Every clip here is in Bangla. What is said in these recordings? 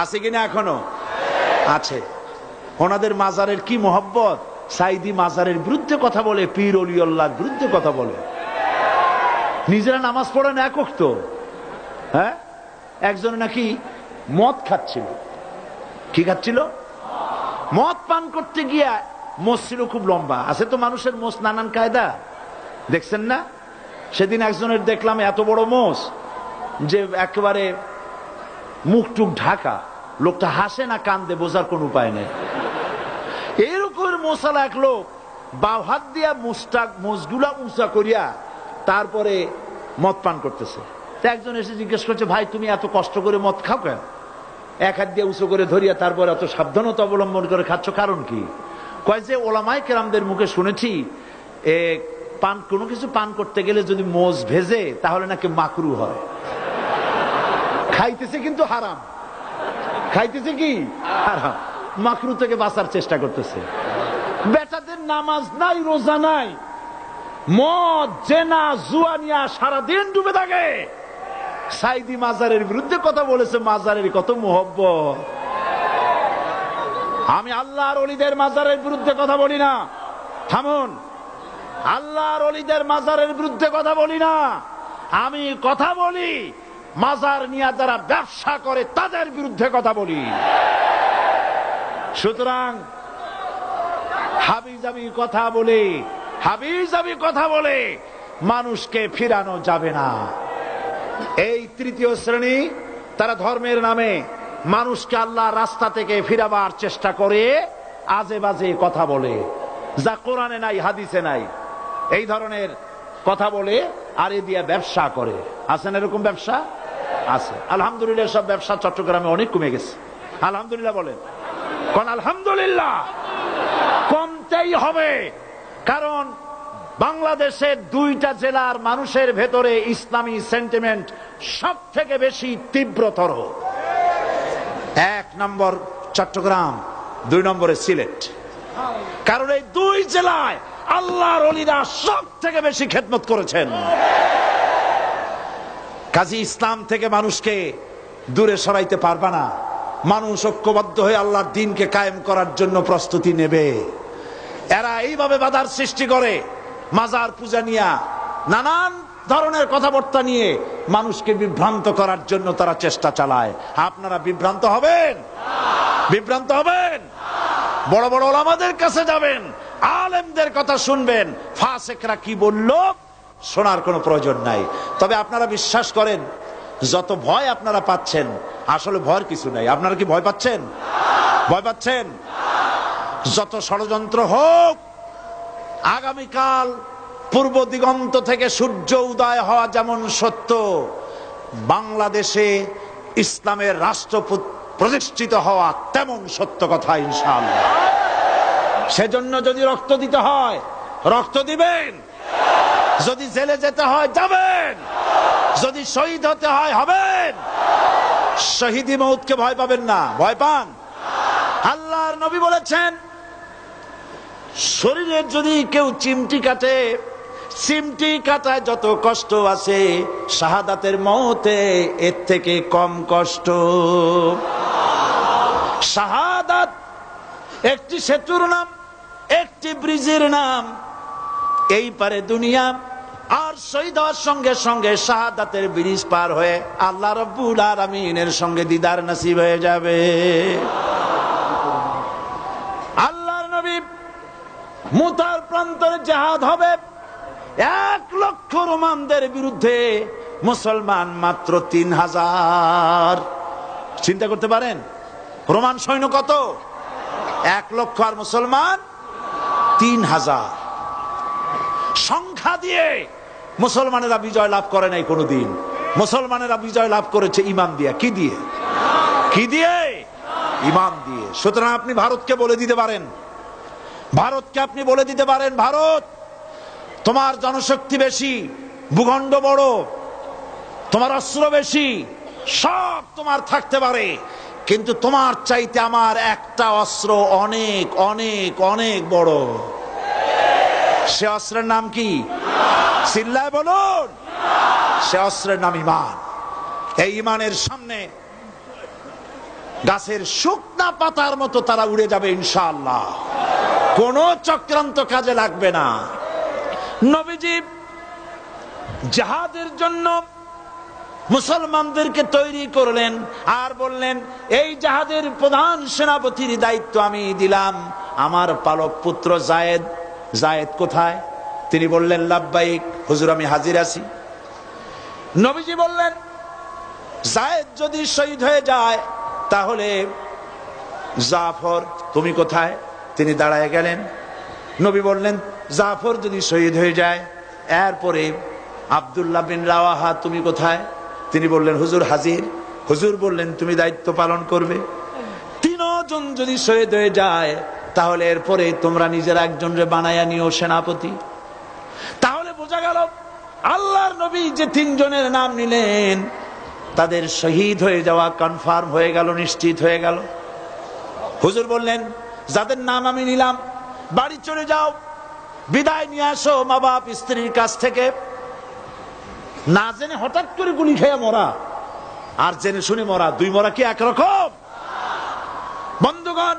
আছে কিনা এখনো আছে। ওনাদের মাজারের কি মোহব্বত, সাইদি মাজারের বিরুদ্ধে কথা বলে, পীর অলিউল্লাহর বিরুদ্ধে কথা বলে। নিজেরা নামাজ পড়েন এক ওয়াক্ত। হ্যাঁ, একজন নাকি মদ খাচ্ছিল। কি খাচ্ছিল? মদ পান করতে গিয়া মোষ ছিল খুব লম্বা। আছে তো মানুষের মোষ নানান কায়দা, দেখছেন না? সেদিন একজনের দেখলাম এত বড় মোষ যে একেবারে মুখ টুক ঢাকা, লোকটা হাসে না কান্দে বোঝার কোন উপায় নেই। এরকম মোশালা এক লোক বাম হাত দিয়া মোষগুলা উঁচা করিয়া তারপরে মদ পান করতেছে। একজন এসে জিজ্ঞেস করছে, ভাই তুমি এত কষ্ট করে মদ খাও কেন? এক হাত দিয়ে উঁচু করে ধরিয়া তারপরে এত সাবধানতা অবলম্বন করে খাচ্ছ, কারণ কি? কয় যে ওলামায়ে কেরামদের মুখে শুনেছি পান কোনো কিছু পান করতে গেলে যদি মোষ ভেজে তাহলে নাকি মাকরু হয়। খাইতেছে কিন্তু হারাম, খাইতেছে কি হারাম, মাকরু থেকে বাঁচার চেষ্টা করতেছে। বেটাদের নামাজ নাই, রোজা নাই, মদ জেনা জুয়া নিয়া সারাদিন ডুবে থাকে। সাইদি মাজারের বিরুদ্ধে কথা বলেছে, মাজারের কত মোহব্বত। আমি আল্লাহর ওলিদের মাজারের বিরুদ্ধে কথা বলি না, থামুন। আল্লাহর ওলিদের মাজারের বিরুদ্ধে কথা বলি না, আমি কথা বলি মাজার নিয়ে যারা ব্যবসা করে তাদের বিরুদ্ধে কথা বলি। সুতরাং হাবিজাবি কথা বলে, হাবিজাবি কথা বলে মানুষকে ফিরানো যাবে না। এই তৃতীয় শ্রেণী, তারা ধর্মের নামে মানুষকে আল্লাহর রাস্তা থেকে ফিরাবার চেষ্টা করে, আজে বাজে কথা বলে, যা কোরআনে নাই হাদিসে নাই, এই ধরনের কথা বলে আর এ দিয়ে ব্যবসা করে। আছেন এরকম ব্যবসা? আছে। আলহামদুলিল্লাহ, সব ব্যবসা চট্টগ্রামে অনেক কমে গেছে। আলহামদুলিল্লাহ বলেন, কোন আলহামদুলিল্লাহ। কমতেই হবে, কারণ বাংলাদেশের 2টা জেলার মানুষের ভেতরে ইসলামী সেন্টিমেন্ট সব থেকে বেশি তীব্রতর। 1 নম্বর চট্টগ্রাম, 2 নম্বরে সিলেট। কারণ এই 2 জেলায় আল্লাহর ওলিরা সব থেকে বেশি খেদমত করেছেন। কাজী ইসলাম থেকে মানুষকে দূরে সরাইতে পারবা না। মানুষ ঐক্যবদ্ধ হয়ে আল্লাহর দ্বীনকে কায়েম করার জন্য প্রস্তুতি নেবে। এরা এইভাবে বাধার সৃষ্টি করে, মাজার পূজা নিয়ে নানান ধরনের কথাবার্তা নিয়ে মানুষকে বিভ্রান্ত করার জন্য তারা চেষ্টা চালায়। আপনারা বিভ্রান্ত হবেন? বিভ্রান্ত হবেন? বড় বড় ওলামাদের কাছে যাবেন, আলেমদের কথা শুনবেন, ফাসেকরা কি বলল শোনার কোনো প্রয়োজন নাই। তবে আপনারা বিশ্বাস করেন, যত ভয় আপনারা পাচ্ছেন, আসলে ভয়ের কিছু নাই। আপনারা কি ভয় পাচ্ছেন? ভয় পাচ্ছেন? যত ষড়যন্ত্র হোক, আগামীকাল পূর্ব দিগন্ত থেকে সূর্য উদয় হওয়া যেমন সত্য, বাংলাদেশে ইসলামের রাষ্ট্র প্রতিষ্ঠিত হওয়া তেমন সত্য কথা ইনশাআল্লাহ। সেজন্য যদি রক্ত দিতে হয় রক্ত দিবেন, যদি জেলে যেতে হয় যাবেন, যদি শহীদ হতে হয় হবেন। শহীদি মউতকে ভয় পাবেন না। ভয় পান? আল্লাহর নবী বলেছেন, শরীরের যদি কেউ চিমটি কাটে, চিমটি কাটায় যত কষ্ট আছে, শাহাদাতের মউতে এর থেকে কম কষ্ট। শাহাদাত একটি সেতুর নাম, একটি ব্রিজের নাম। এই পারে দুনিয়া, আর শহীদ হওয়ার সঙ্গে সঙ্গে শাহাদাতের ব্রিজ পার হয়ে আল্লাহ রাব্বুল আলামিনের সঙ্গে দিদার নসিব হয়ে যাবে। আল্লাহর নবী মুতার প্রান্তরে জিহাদ হবে, 1 লক্ষ রোমানদের বিরুদ্ধে, মুসলমান মাত্র 3000। চিন্তা করতে পারেন রোমান সৈন্য কত? 1 লক্ষ, আর মুসলমান 3000। সংখ্যা দিয়ে মুসলমানেরা বিজয় লাভ করে নাই কোনদিন। মুসলমানেরা বিজয় লাভ করেছে ঈমান দিয়ে। কি দিয়ে? কি দিয়ে? ঈমান দিয়ে। সুতরাং আপনি ভারতকে বলে দিতে পারেন, ভারতকে আপনি বলে দিতে পারেন, ভারত তোমার জনশক্তি বেশি, ভূখণ্ড বড়, তোমার অস্ত্র বেশি, সব তোমার থাকতে পারে, কিন্তু তোমার চাইতে আমার একটা অস্ত্র অনেক অনেক অনেক বড়। সে অস্ত্রের নাম কি? চিল্লায় বলুন। সে অস্ত্রের নাম ঈমান। এই ঈমানের সামনে গাছের শুকনা পাতার মতো তারা উড়ে যাবে ইনশাআল্লাহ, কোনো চক্রান্ত কাজে লাগবে না। নবীজি জিহাদের জন্য মুসলমানদেরকে তৈরি করলেন আর বললেন, এই জিহাদের প্রধান সেনাপতির দায়িত্ব আমি দিলাম আমার পালক পুত্র জায়েদ। জায়েদ কোথায়? তিনি বললেন, লাব্বাইক হুজুর, আমি হাজির আছি। নবীজি বললেন, জায়েদ যদি শহীদ হয়ে যায় তাহলে জাফর তুমি কোথায়? তিনি দাঁড়ায় গেলেন। নবী বললেন, জাফর যদি শহীদ হয়ে যায়, এরপরে আব্দুল্লাহ বিন রাওয়াহা তুমি কোথায়? তিনি বললেন, হুজুর হাজির। হুজুর বললেন, তুমি দায়িত্ব পালন করবে। তিনজন যদি শহীদ হয়ে যায় তাহলে এরপরে তোমরা নিজেরা একজনরে বানায়া নিও সেনাপতি। তাহলে বোঝা গেল আল্লাহর নবী যে তিনজনের নাম নিলেন তাদের শহীদ হয়ে যাওয়া কনফার্ম হয়ে গেল, নিশ্চিত হয়ে গেল। হুজুর বললেন, যাদের নাম আমি নিলাম বাড়ি চলে যাও, বিদায় নিয়ে আসো মা বাপ স্ত্রীর কাছ থেকে। না জেনে হঠাৎ করে গুলি খেয়ে মরা আর জেনে শুনে মরা, দুই মরা কি একরকম? বন্ধুগণ,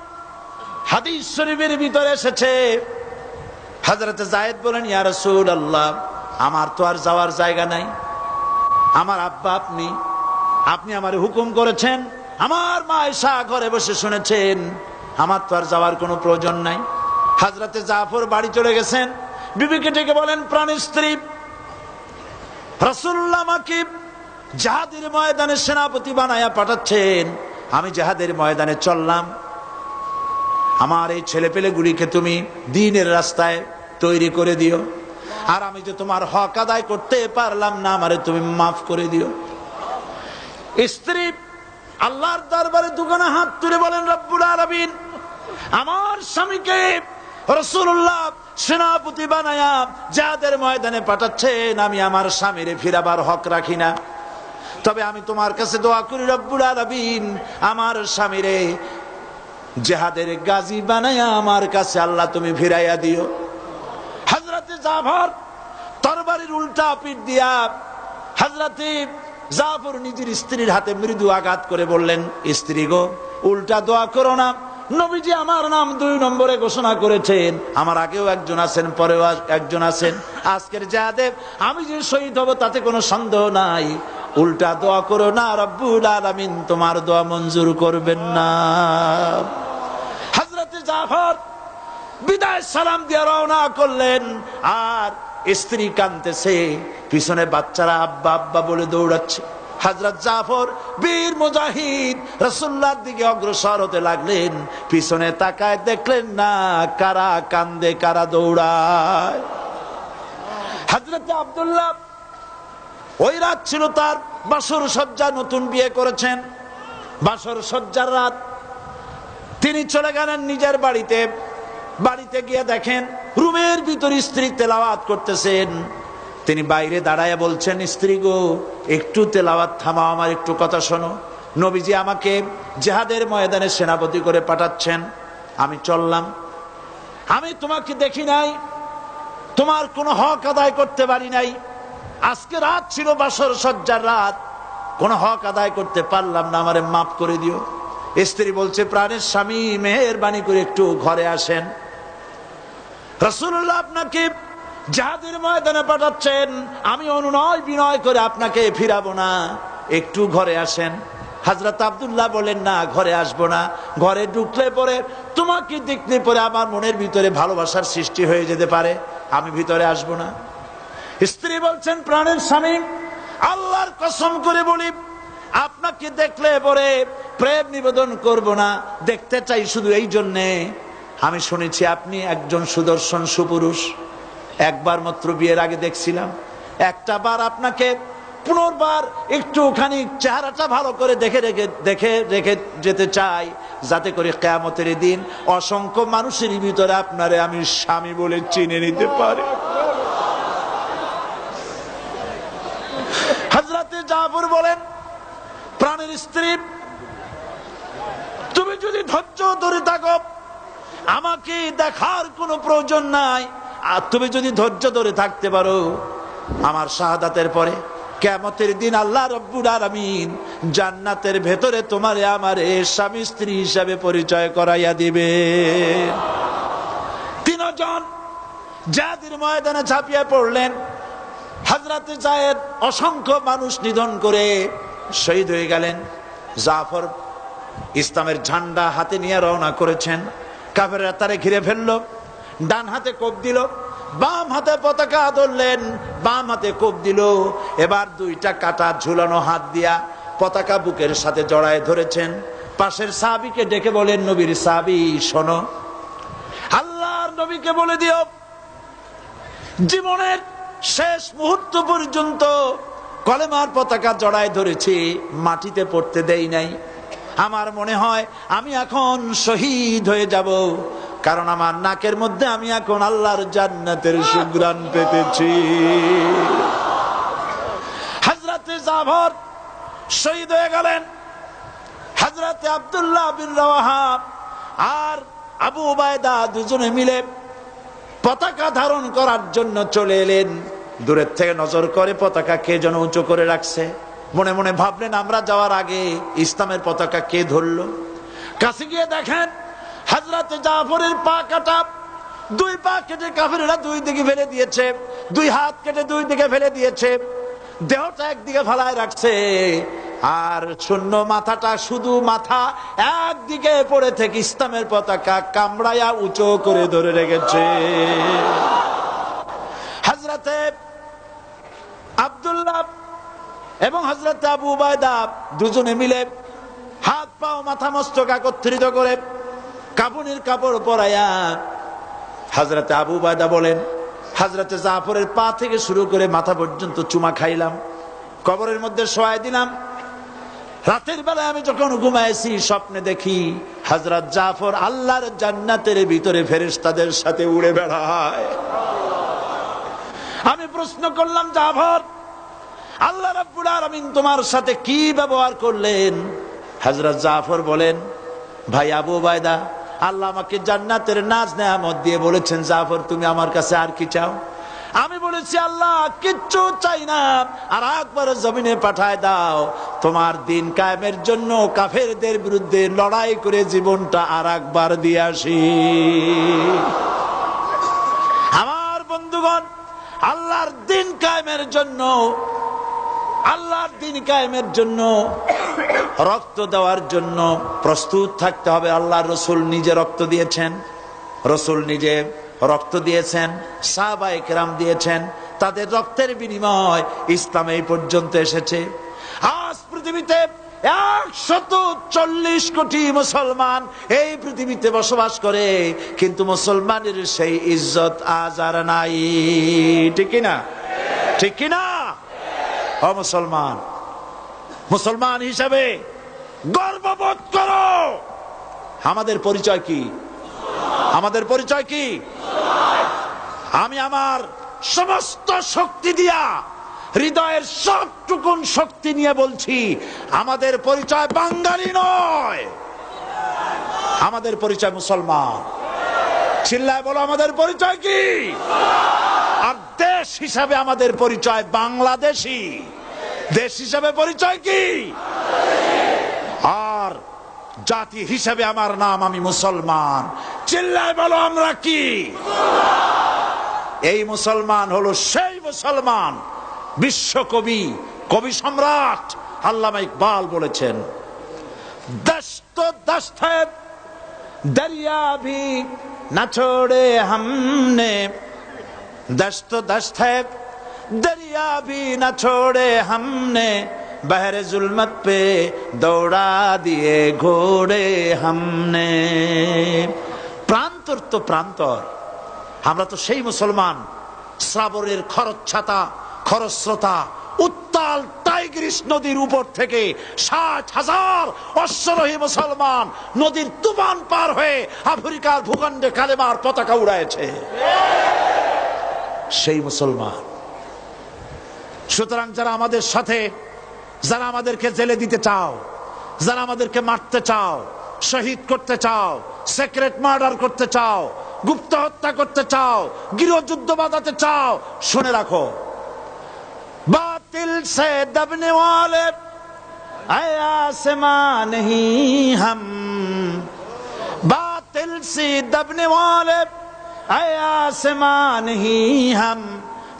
হাদিস শরীফের ভিতরে এসেছে, হযরত যায়েদ বলেন, ইয়া রাসূলুল্লাহ, আমার তো আর যাওয়ার জায়গা নাই, আমার আব্বা আপনি, আপনি আমারে হুকুম করেছেন, আমার মা আয়েশা ঘরে বসে শুনেছেন, আমার তো আর যাওয়ার কোনো প্রয়োজন নাই। হযরতে জাফর বাড়ি চলে গেছেন। বিবিকে ডেকে বলেন, প্রাণের স্ত্রী, রাসূলুল্লাহ আমাকে জিহাদের ময়দানে সেনাপতি বানায়া পাঠাচ্ছেন, আমি জিহাদের ময়দানে চললাম, আমার এই ছেলেপেলেগুলিকে তুমি দ্বীনের রাস্তায় তৈরি করে দিও, আর আমি যে তোমার হক আদায় করতে পারলাম না, আমারে তুমি মাফ করে দিও। স্ত্রী আল্লাহর দরবারে দুখানা হাত তুলে বলেন, রব্বুল আলামিন, আমার স্বামীকে রাসূলুল্লাহ সেনাপতি বানায়া জিহাদের ময়দানে পাঠাচ্ছেন, আমি আমার স্বামীরে ফিরাবার হক রাখি না, তবে আমি তোমার কাছে দোয়া করি রব্বুল আলামিন, আমার স্বামীরে জিহাদের গাজী বানায়া আমার কাছে আল্লাহ তুমি ফিরাইয়া দিও। হযরতে জাফর তরবারির উল্টা পিঠ দিয়া হযরতে জাফর নিজের স্ত্রীর হাতে মৃদু আঘাত করে বললেন, স্ত্রী গো, উল্টা দোয়া করো না, নবীজি আমার নাম 2 নম্বরে ঘোষণা করেছেন, আমার আগেও একজন আছেন, পরেও একজন আছেন, আজকের জিহাদে আমি যে শহীদ হব তাতে কোনো সন্দেহ নাই, উল্টা দোয়া করো না, রব্বুল আলামিন তোমার দোয়া মঞ্জুর করবেন না। হযরতে জাফর বিদায় সালাম দিয়ে রওনা করলেন, আর স্ত্রী কাঁদতেছে, পিছনে বাচ্চারা আব্বা আব্বা বলে দৌড়াচ্ছে। হযরত জাফর বীর মুজাহিদ রাসূলুল্লাহর দিকে অগ্রসর হতে লাগলেন, পিছনে তাকায় দেখলেন না কারা কান্দে কারা দৌড়ায়। হযরত আব্দুল্লাহ ওই রাত ছিল তার বাসর সজ্জা, নতুন বিয়ে করেছেন, বাসর সজ্জার রাত। তিনি চলে গেলেন নিজের বাড়িতে। বাড়িতে গিয়ে দেখেন রুমের ভিতর স্ত্রী তেলাওয়াত করতেছেন। তিনি বাইরে দাঁড়ায় বলছেন, স্ত্রী গো, একটু তেলাওয়াত থামাও, আমার একটু কথা শোনো, নবীজি আমাকে জিহাদের ময়দানে সেনাপতি করে পাঠাচ্ছেন, আমি চললাম, আমি তোমাকে দেখি নাই, তোমার কোনো হক আদায় করতে পারি নাই, আজকে রাত ছিল বাসর সজ্জার রাত, কোনো হক আদায় করতে পারলাম না, আমারে মাফ করে দিও। স্ত্রী বলছে, প্রাণের স্বামী, মেহেরবানি করে একটু ঘরে আসেন, রাসূলুল্লাহ আপনাকে জিহাদের ময়দানে পাঠাচ্ছেন, আমি অনুনয় বিনয় করে আপনাকে ফিরাবো না, একটু ঘরে আসেন। হযরত আব্দুল্লাহ বলেন, না, ঘরে আসবো না, ঘরে ঢুকলে পরে তোমাকে দেখলে পরে আমার মনের ভিতরে ভালোবাসার সৃষ্টি হয়ে যেতে পারে, আমি ভিতরে আসবো না। স্ত্রী বলছেন, প্রাণের স্বামী, আল্লাহর কসম করে বলি, আপনাকে দেখলে পরে প্রেম নিবেদন করব না, দেখতে চাই শুধু এই জন্যে, আমি শুনেছি আপনি একজন সুদর্শন সুপুরুষ, একবার মাত্র বিয়ের আগে দেখছিলাম, একটা বার আপনাকে পুনর্বার একটুখানি চেহারাটা ভালো করে দেখে রেখে যেতে চাই, যাতে করে কিয়ামতের দিন অসংখ্য মানুষের ভিতরে আপনারে আমি স্বামী বলে চিনে নিতে পারি। হযরতে জাফর বলেন, প্রাণের স্ত্রী, তুমি যদি ধৈর্য ধরে থাকো আমাকে দেখার কোনো প্রয়োজন নাই, আর তুমি যদি ধৈর্য ধরে থাকতে পারো আমার শাহাদাতের পরে কিয়ামতের দিন আল্লাহ রাব্বুল আলামিন জান্নাতের ভেতরে তোমারে আমারে স্বামী স্ত্রী হিসাবে পরিচয় করাইয়া দিবে। তিনজন জিহাদের ময়দানে ঝাঁপিয়ে পড়লেন। হযরত যায়েদ অসংখ্য মানুষ নিধন করে শহীদ হয়ে গেলেন। জাফর ইসলামের ঝান্ডা হাতে নিয়ে রওনা করেছেন। কাফেররা তারে ঘিরে ফেললো, ডান হাতে কোপ দিল, বাম হাতে পতাকা ধরলেন, বাম হাতে কোপ দিল। এবার দুইটা কাটা ঝুলানো হাত দিয়া পতাকা বুকের সাথে জড়ায় ধরেছেন। পাশের সাহাবীকে ডেকে বলেন, নবীর সাহাবী শোনো, আল্লাহর নবীকে বলে দিও জীবনের শেষ মুহূর্ত পর্যন্ত কলেমার পতাকা জড়ায় ধরেছি, মাটিতে পড়তে দেই নাই। আমার মনে হয় আমি এখন শহীদ হয়ে যাব, কারণ আমার নাকের মধ্যে আমি এখন আল্লাহর জান্নাতের সুঘ্রাণ পেতেছি। হযরতে জাফর শহীদ হয়ে গেলেন। হযরতে আব্দুল্লাহ বিন রাওয়াহা আর আবু উবায়দা দুজনে মিলে পতাকা ধারণ করার জন্য চলে এলেন। দূরের থেকে নজর করে পতাকা কে যেন উঁচু করে রাখছে। মনে মনে ভাবলেন, আমরা যাওয়ার আগে ইসলামের পতাকা কে ধরলো? কাছে গিয়ে দেখেন হযরতে জাফরের পা কাটা, দুই পা কেটে কাফেররা দুই দিকে ফেলে দিয়েছে, দুই হাত কেটে দুই দিকে ফেলে দিয়েছে, দেহটা একদিকে ফালায় রাখছে, আর শূন্য মাথাটা, শুধু মাথা একদিকে পড়ে থেকে ইসলামের পতাকা কামড়ায়া উঁচু করে ধরে রেখেছে। হযরতে আব্দুল্লাহ এবং হযরতে আবু উবায়দা দুজনে মিলে হাত পা মাথা মস্তক একত্রিত করে কাফনের কাপড় পরাইয়া হযরতে আবু উবায়দা বলেন, হযরতে জাফরের পা থেকে শুরু করে মাথা পর্যন্ত চুমা খাইলাম, কবরের মধ্যে শোয়াই দিলাম। রাতের বেলায় আমি যখন ঘুমাইছি স্বপ্নে দেখি হযরত জাফর আল্লাহর জান্নাতের ভিতরে ফেরেশতাদের সাথে উড়ে বেড়ায়। আমি প্রশ্ন করলাম, জাফর, আল্লাহ রাব্বুল আলামিন তোমার সাথে কি ব্যবহার করলেন? হযরত জাফর বলেন, ভাই আবু উবায়দা, আল্লাহ আমাকে জান্নাতের নাজ নেয়ামত দিয়ে বলেছেন, জাফর তুমি আমার কাছে আর কি চাও? আমি বলেছি, আল্লাহ কিচ্ছু চাই না, আর একবার জমিনে পাঠায় দাও, তোমার দিন কায়েমের জন্য কাফেরদের বিরুদ্ধে লড়াই করে জীবনটা আর একবার দিয়ে আসি। আমার বন্ধুগণ, আল্লাহর দিন কায়েমের জন্য, আল্লাহর দিন কায়েমের জন্য রক্ত দেওয়ার জন্য প্রস্তুত থাকতে হবে। আল্লাহর রাসূল নিজে রক্ত দিয়েছেন, রাসূল নিজে রক্ত দিয়েছেন, সাহাবায়ে কেরাম দিয়েছেন, তাদের রক্তের বিনিময় ইসলাম এই পর্যন্ত এসেছে। আজ পৃথিবীতে 140 কোটি মুসলমান এই পৃথিবীতে বসবাস করে, কিন্তু মুসলমানের সেই ইজ্জত আজ আর নাই। ঠিক কিনা? ঠিক কিনা? ও মুসলমান, মুসলমান হিসাবে গর্ববোধ করো। আমাদের পরিচয় কি? আমাদের পরিচয় কি? আমি আমার সমস্ত শক্তি দিয়া, হৃদয়ের সবটুকুন শক্তি নিয়ে বলছি, আমাদের পরিচয় বাঙালি নয়, আমাদের পরিচয় মুসলমান। চিল্লায় বলো, আমাদের পরিচয় কি? আর দেশ হিসাবে আমাদের পরিচয় বাংলাদেশী। দেশ হিসাবে পরিচয় কি? আর জাতি হিসাবে আমার নাম, আমি মুসলমান। চিল্লায় বলো, আমরা কি? এই মুসলমান হলো সেই মুসলমান বিশ্বকবি, কবি সম্রাট আল্লামা ইকবাল বলেছেন, দস্ত দস্ত है दरिया भी न छोड़े हमने, दस्त दस्त है दरिया भी न छोड़े हमने, बहरे जुल्मत पे दौड़ा दिए घोड़े हमने। প্রান্তর তো প্রান্তর, আমরা তো সেই মুসলমান, শ্রাবণের খরচ্ছাতা খরস্রোতা উত্তাল টাইগ্রিস নদীর উপর থেকে 60,000 অশ্বরোহী মুসলমান নদীর তুফান পার হয়ে আফ্রিকার ভূখণ্ডে কালেমার পতাকা উড়াইছে, সেই মুসলমান। সুতরাং যারা আমাদের সাথে, যারা আমাদেরকে জেলে দিতে চাও, যারা আমাদেরকে মারতে চাও, শহীদ করতে চাও, সিক্রেট মার্ডার করতে চাও, গুপ্ত হত্যা করতে চাও, গৃহযুদ্ধ বাঁধাতে চাও, শুনে রাখো, বাতিল সে দবনে ওয়ালে ऐ आसमां नहीं हम बातिल से दबने वाले, ऐ आसमां नहीं हम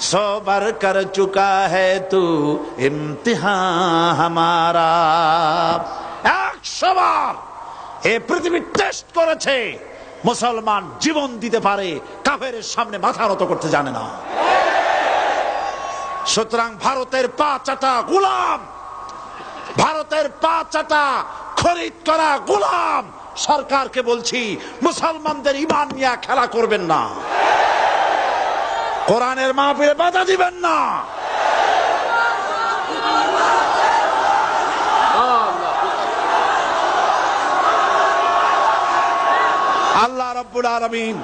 सौ बार कर चुका है तू इम्तिहान हमारा। 100 বার এ পৃথিবী টেস্ট করেছে, মুসলমান জীবন দিতে পারে, কাফেরের সামনে মাথা নত করতে জানে না। সুতরাং ভারতের পা চাটা গোলাম, ভারতের পা চাটা খরিদ করা গোলাম। সরকারকে বলছি, মুসলমানদের ঈমান নিয়ে খেলা করবেন না, কোরআনের মাহফিলে বাধা দিবেন না। আল্লাহ রাব্বুল আলামিন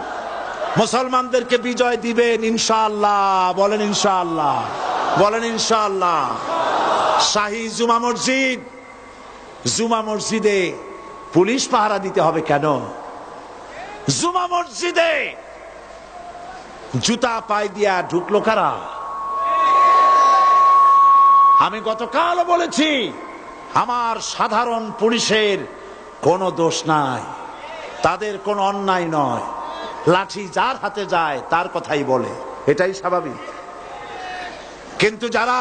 মুসলমানদেরকে বিজয় দিবেন ইনশাআল্লাহ। বলেন ইনশাআল্লাহ, বলেন ইনশাআল্লাহ। শাহী জুমা মসজিদ, জুমা মসজিদে পুলিশ পাহারা দিতে হবে কেন? জুমা মসজিদে জুতা পায়ে দিয়া ঢুকলো কারা? আমি গতকাল বলেছি, আমার সাধারণ পুলিশের কোনো দোষ নাই, তাদের কোনো অন্যায় নয়। লাঠি যার হাতে যায় তার কথাই বলে, এটাই স্বাভাবিক। কিন্তু যারা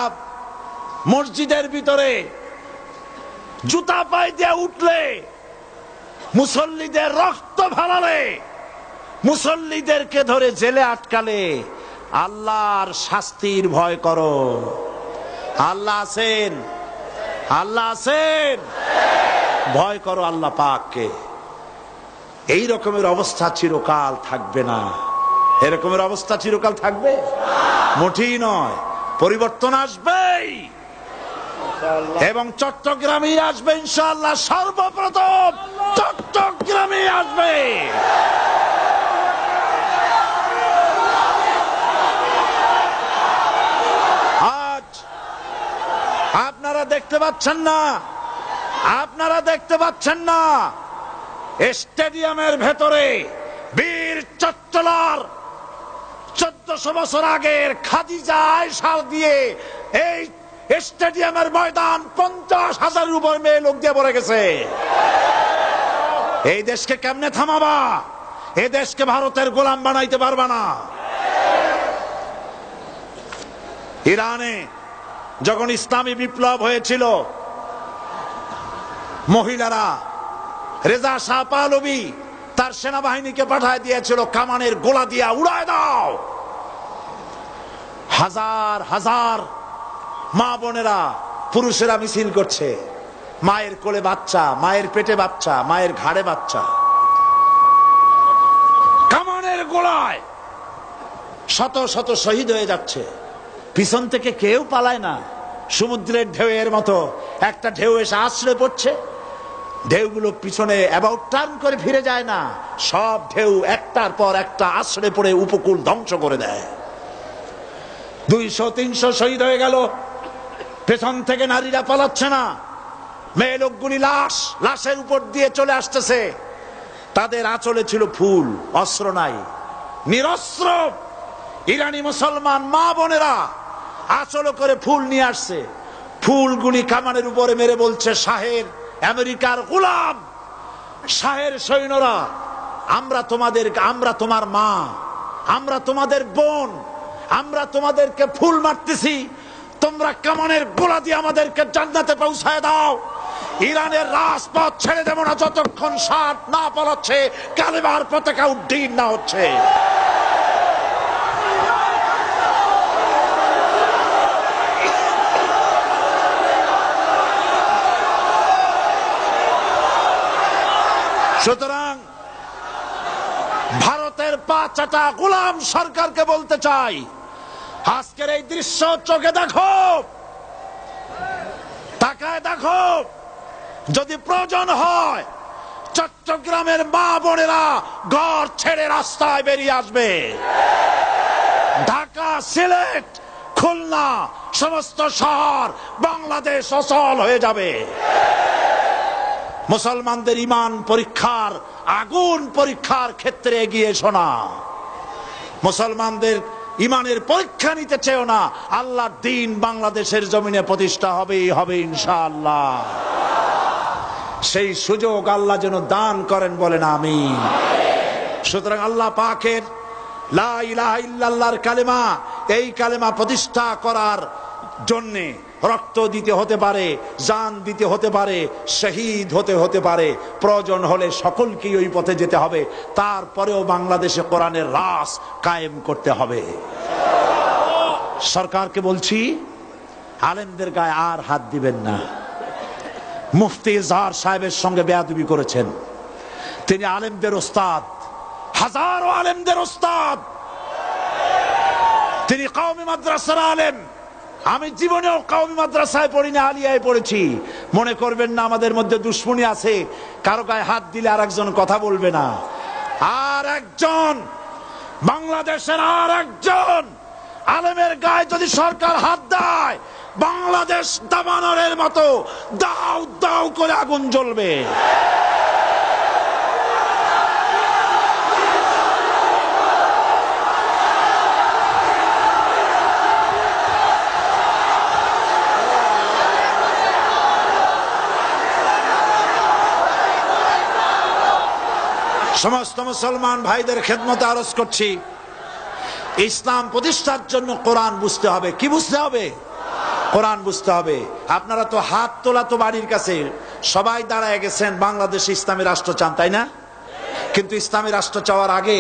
মসজিদের ভিতরে জুতা পায়ে দিয়ে উঠলে, মুসল্লিদের রক্ত ভালালে, মুসল্লিদেরকে ধরে জেলে আটকালে, আল্লাহর শাস্তির ভয় করো। আল্লাহ আছেন, আল্লাহ আছেন, ভয় করো আল্লাহ পাককে। এই রকমের অবস্থা চিরকাল থাকবে না। এরকমের অবস্থা চিরকাল থাকবে মোটেই নয়, পরিবর্তন আসবেই এবং চট্টগ্রামে আসবে ইনশাআল্লাহ। সর্বপ্রথম চট্টগ্রামে আসবে। আজ আপনারা দেখতে পাচ্ছেন না, আপনারা দেখতে পাচ্ছেন না, স্টেডিয়ামের ভেতরে বীর চট্টলার 1400 বছর আগের খাদিজা আয়েশা দিয়ে এই স্টেডিয়ামের ময়দান 50,000-এর উপর মেয়ে লোক দিয়ে ভরে গেছে। এই দেশকে কেমনে থামাবা? এই দেশকে ভারতের গোলাম বানাইতে পারবা না। ইরানে যখন ইসলামী বিপ্লব হয়েছিল, মহিলারা রেজা শাহ পাহলভী তার সেনাবাহিনীকে পাঠায় দিয়েছিল, কামানের গোলা দিয়া উড়ায় দাও। হাজার হাজার মা বোনেরা, পুরুষেরা মিছিল করছে, মায়ের কোলে বাচ্চা, মায়ের পেটে বাচ্চা, মায়ের ঘাড়ে বাচ্চা, কামানের গোলায় শত শত শহীদ হয়ে যাচ্ছে। পিছন থেকে কেউ পালায় না। সমুদ্রের ঢেউয়ের মতো একটা ঢেউ এসে আছড়ে পড়ছে, ঢেউগুলো পিছনে অ্যাবাউট টার্ন করে ফিরে যায় না, সব ঢেউ একটার পর একটা আছড়ে পড়ে উপকূল ধ্বংস করে দেয়। 200-300 শহীদ হয়ে গেল। পেছন থেকে নারীরা পালাচ্ছে না, মেয়ে লোকগুলি লাশের উপর দিয়ে চলে আসতেছে। তাদের আঁচলে ছিল ফুল, অস্ত্র নাই, নিরস্ত্র ইরানি মুসলমান মা বোনেরা আঁচল করে ফুল নিয়ে আসছে। ফুলগুলি কামানের উপরে মেরে বলছে, শাহের আমেরিকার গোলাম, শাহের সৈন্যরা, আমরা তোমার মা, আমরা তোমাদের বোন, আমরা তোমাদেরকে ফুল মারতেছি, তোমরা কামানের গোলা দিয়ে আমাদেরকে জান্নাতে পৌঁছায় দাও। ইরানের রাজপথ ছেড়ে দেব না যতক্ষণ ষাট না পালাচ্ছে, কালেমার পতাকা উড্ডীন না হচ্ছে। সুতরাং ভারতের পা চাটা গোলাম সরকারকে বলতে চাই, আজকের এই দৃশ্য চোখে দেখো, তাকায় দেখো। যদি প্রয়োজন হয় চট্টগ্রামের মা বোনেরা ঘর ছেড়ে রাস্তায় বেরিয়ে আসবে। ঢাকা, সিলেট, খুলনা সমস্ত শহর বাংলাদেশ অচল হয়ে যাবে। মুসলমানদের ঈমান পরীক্ষার, আগুন পরীক্ষার ক্ষেত্রে এগিয়ে এসো না। মুসলমানদের ইমানের পরীক্ষা নিতে চেও না। আল্লাহর দ্বীন বাংলাদেশের জমিনে প্রতিষ্ঠা হবেই হবে ইনশাআল্লাহ। সেই সুযোগ আল্লাহ যেন দান করেন, বলেন আমিন। সুতরাং আল্লাহ পাকের লা ইলাহা ইল্লাল্লাহর কালেমা, এই কালেমা প্রতিষ্ঠা করার জন্যে রক্ত দিতে হতে পারে, জান দিতে হতে পারে, শহীদ হতে পারে, প্রয়োজন হলে সকলকেই ওই পথে যেতে হবে। তারপরেও বাংলাদেশে কোরআনের রাস কায়েম করতে হবে। সরকারকে বলছি, আলেমদের গায়ে আর হাত দিবেন না। মুফতি ইজহার সাহেবের সঙ্গে বেয়াদবি করেছেন। তিনি আলেমদের ওস্তাদ, হাজারো আলেমদের ওস্তাদ। তিনি কওমি মাদ্রাসার আলেম। আমি জীবনেও কওমি মাদ্রাসায় পড়িনি, আলিয়ায় পড়েছি। মনে করবেন না আমাদের মধ্যে দুশ্মনী আছে, কারো গায়ে হাত দিলে আর একজন কথা বলবে না। আর একজন বাংলাদেশের আর একজন আলেমের গায়ে যদি সরকার হাত দেয়, বাংলাদেশ দাবানলের মতো দাউ দাউ করে আগুন জ্বলবে। সমস্ত মুসলমান ভাইদের খেদমতে আরজ করছি, ইসলাম প্রতিষ্ঠার জন্য কোরআন বুঝতে হবে। কি বুঝতে হবে? কোরআন বুঝতে হবে। আপনারা তো হাত তোলা তো বাড়ির কাছে সবাই দাঁড়ায় গেছেন, বাংলাদেশে ইসলামী রাষ্ট্র চান, তাই না? কিন্তু ইসলামী রাষ্ট্র চাওয়ার আগে